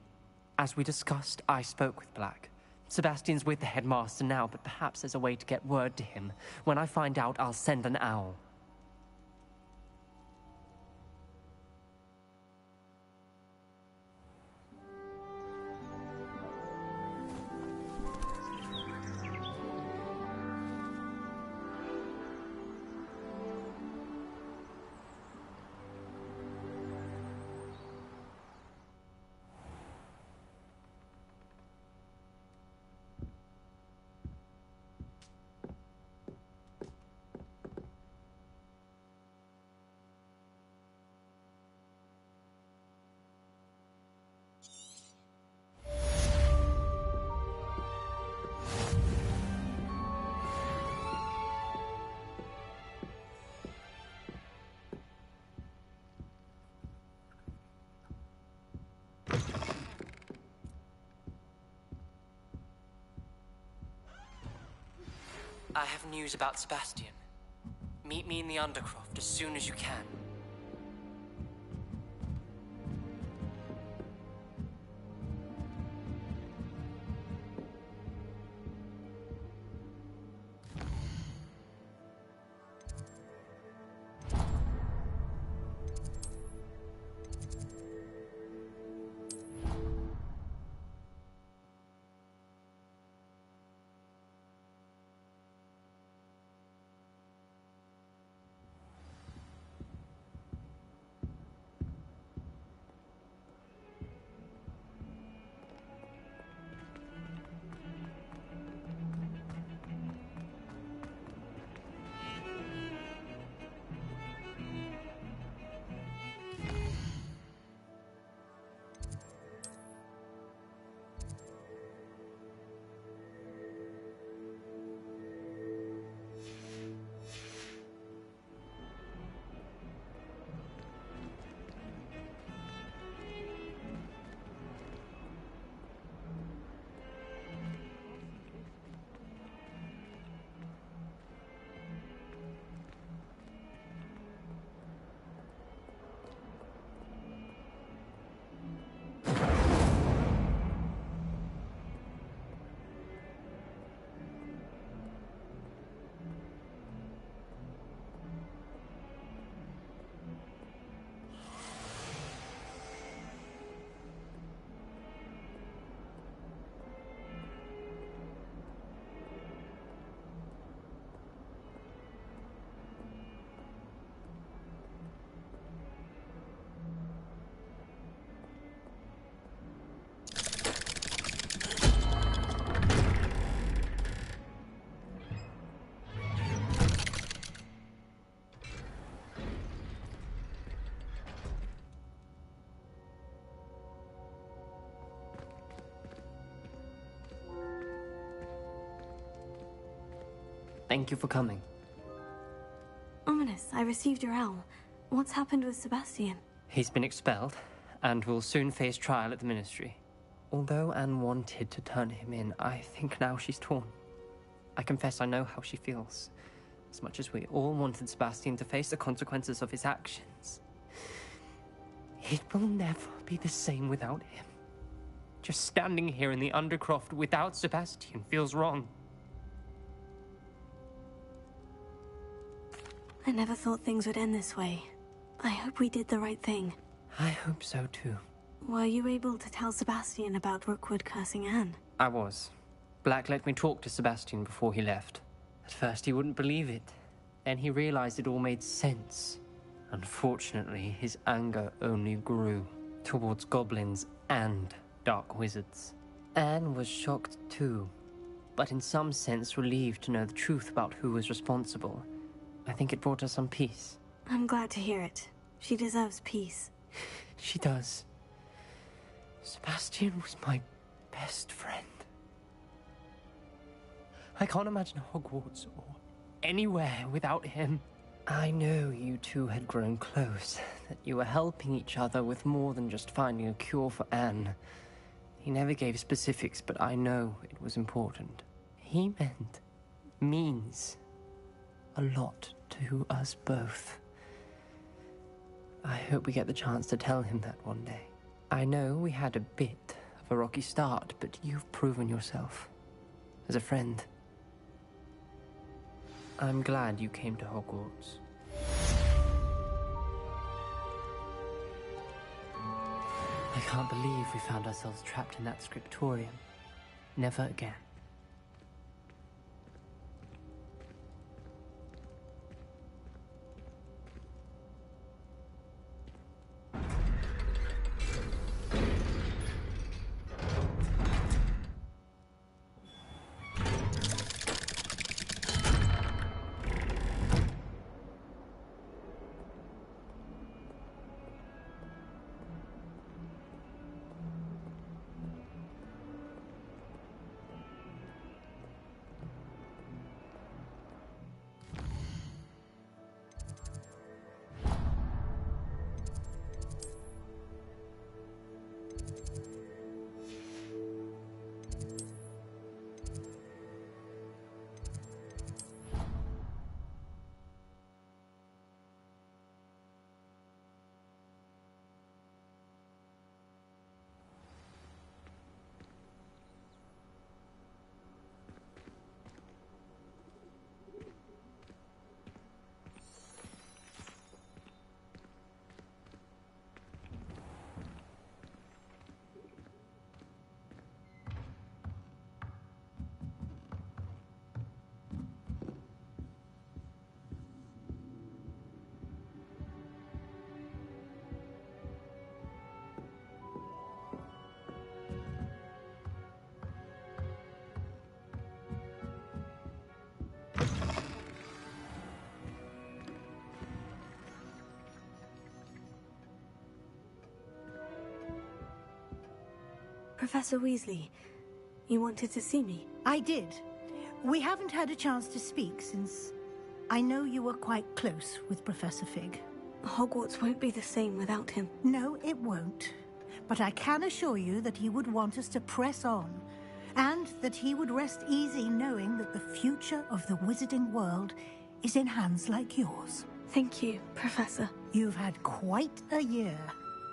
As we discussed, I spoke with Black. Sebastian's with the headmaster now, but perhaps there's a way to get word to him. When I find out, I'll send an owl. I have news about Sebastian. Meet me in the Undercroft as soon as you can. Thank you for coming. Ominous, I received your owl. What's happened with Sebastian? He's been expelled, and will soon face trial at the Ministry. Although Anne wanted to turn him in, I think now she's torn. I confess I know how she feels. As much as we all wanted Sebastian to face the consequences of his actions. It will never be the same without him. Just standing here in the Undercroft without Sebastian feels wrong. I never thought things would end this way. I hope we did the right thing. I hope so too. Were you able to tell Sebastian about Rookwood cursing Anne? I was. Black let me talk to Sebastian before he left. At first he wouldn't believe it. Then he realized it all made sense. Unfortunately, his anger only grew towards goblins and dark wizards. Anne was shocked too, but in some sense relieved to know the truth about who was responsible. I think it brought her some peace. I'm glad to hear it. She deserves peace. She does. Sebastian was my best friend. I can't imagine Hogwarts or anywhere without him. I know you two had grown close, that you were helping each other with more than just finding a cure for Anne. He never gave specifics, but I know it was important. He means a lot to us both. I hope we get the chance to tell him that one day. I know we had a bit of a rocky start, but you've proven yourself as a friend. I'm glad you came to Hogwarts. I can't believe we found ourselves trapped in that scriptorium. Never again. Professor Weasley, you wanted to see me? I did. We haven't had a chance to speak since I know you were quite close with Professor Fig. Hogwarts won't be the same without him. No, it won't. But I can assure you that he would want us to press on, and that he would rest easy knowing that the future of the wizarding world is in hands like yours. Thank you, Professor. You've had quite a year,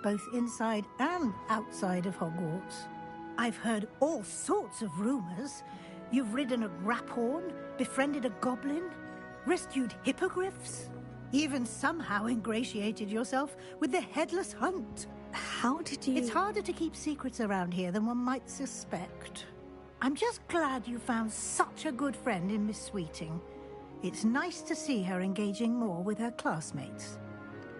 both inside and outside of Hogwarts. I've heard all sorts of rumors. You've ridden a graphorn, befriended a goblin, rescued hippogriffs, even somehow ingratiated yourself with the Headless Hunt. How did you... It's harder to keep secrets around here than one might suspect. I'm just glad you found such a good friend in Miss Sweeting. It's nice to see her engaging more with her classmates.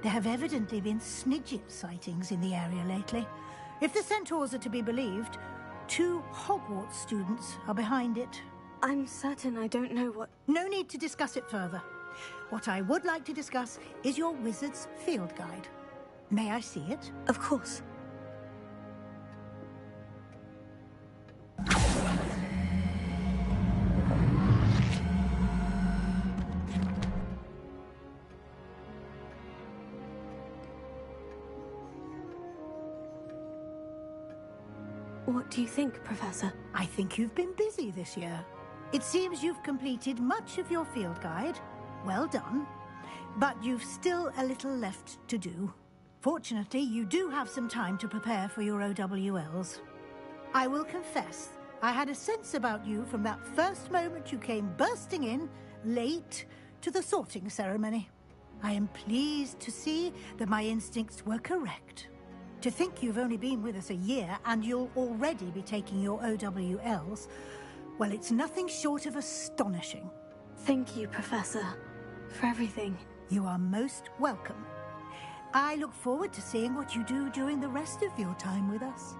There have evidently been Snidget sightings in the area lately. If the centaurs are to be believed, 2 Hogwarts students are behind it. I'm certain I don't know what... No need to discuss it further. What I would like to discuss is your wizard's field guide. May I see it? Of course. What do you think, Professor? I think you've been busy this year. It seems you've completed much of your field guide. Well done. But you've still a little left to do. Fortunately, you do have some time to prepare for your OWLs. I will confess, I had a sense about you from that first moment you came bursting in, late, to the sorting ceremony. I am pleased to see that my instincts were correct. To think you've only been with us a year and you'll already be taking your OWLs, well, it's nothing short of astonishing. Thank you, Professor, for everything. You are most welcome. I look forward to seeing what you do during the rest of your time with us.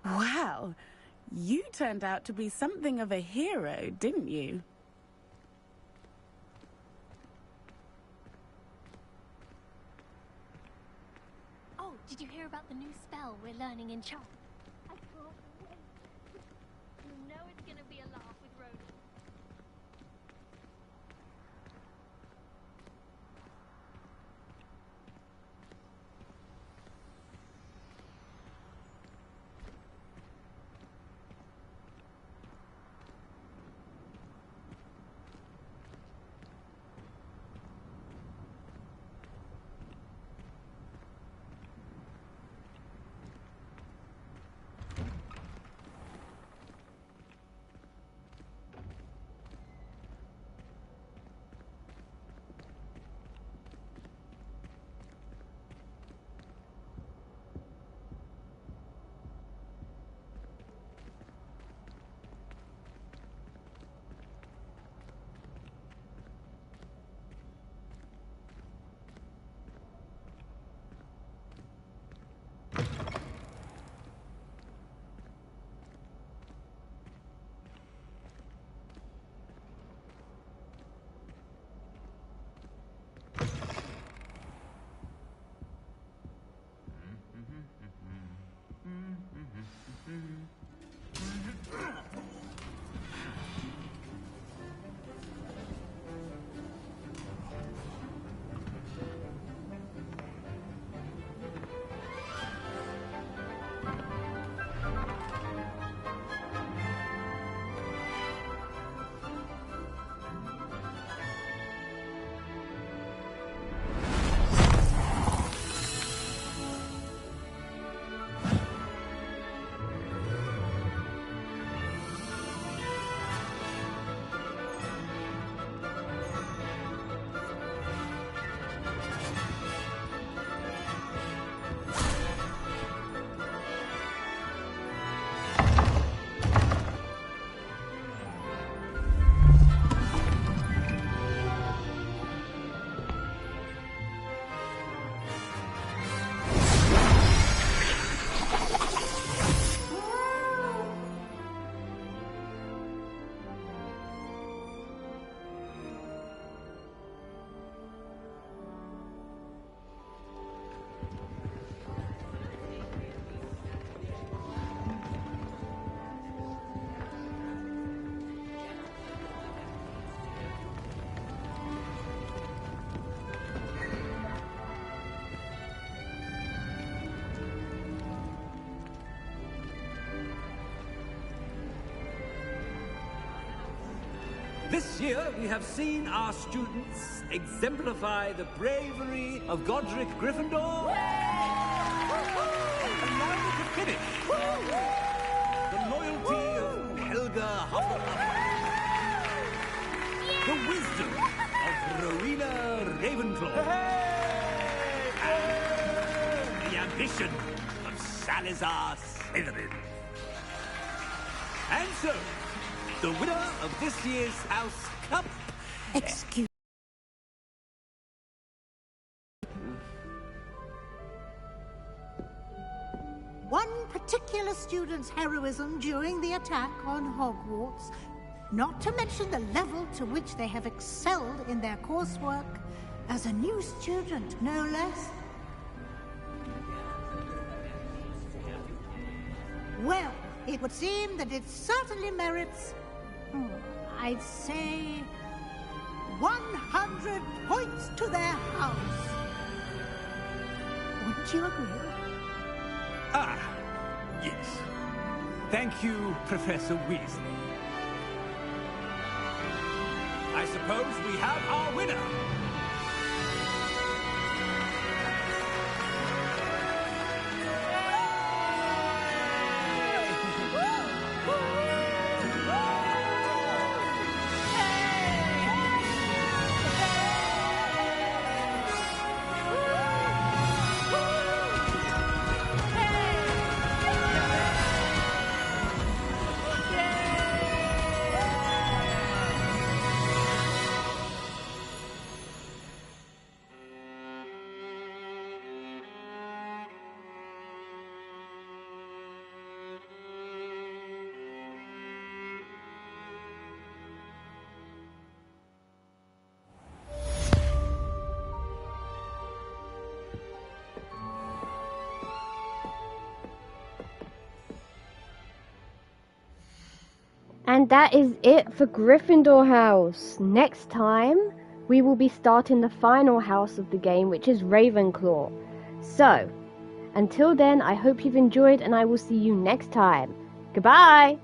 Wow, you turned out to be something of a hero, didn't you? Oh, did you hear about the new spell we're learning in Charm? I can't wait. You know it's gonna be a laugh with Ronan. This year, we have seen our students exemplify the bravery of Godric Gryffindor. And now we can finish. The loyalty of Helga Hufflepuff. The wisdom of Rowena Ravenclaw. And the ambition of Salazar Slytherin. And so, the winner of this year's House Cup... Excuse... One particular student's heroism during the attack on Hogwarts, not to mention the level to which they have excelled in their coursework, as a new student, no less. Well, it would seem that it certainly merits, I'd say, 100 points to their house. Wouldn't you agree? Ah, yes. Thank you, Professor Weasley. I suppose we have our winner. And that is it for Gryffindor House. Next time, we will be starting the final house of the game, which is Ravenclaw. So, until then, I hope you've enjoyed and I will see you next time. Goodbye!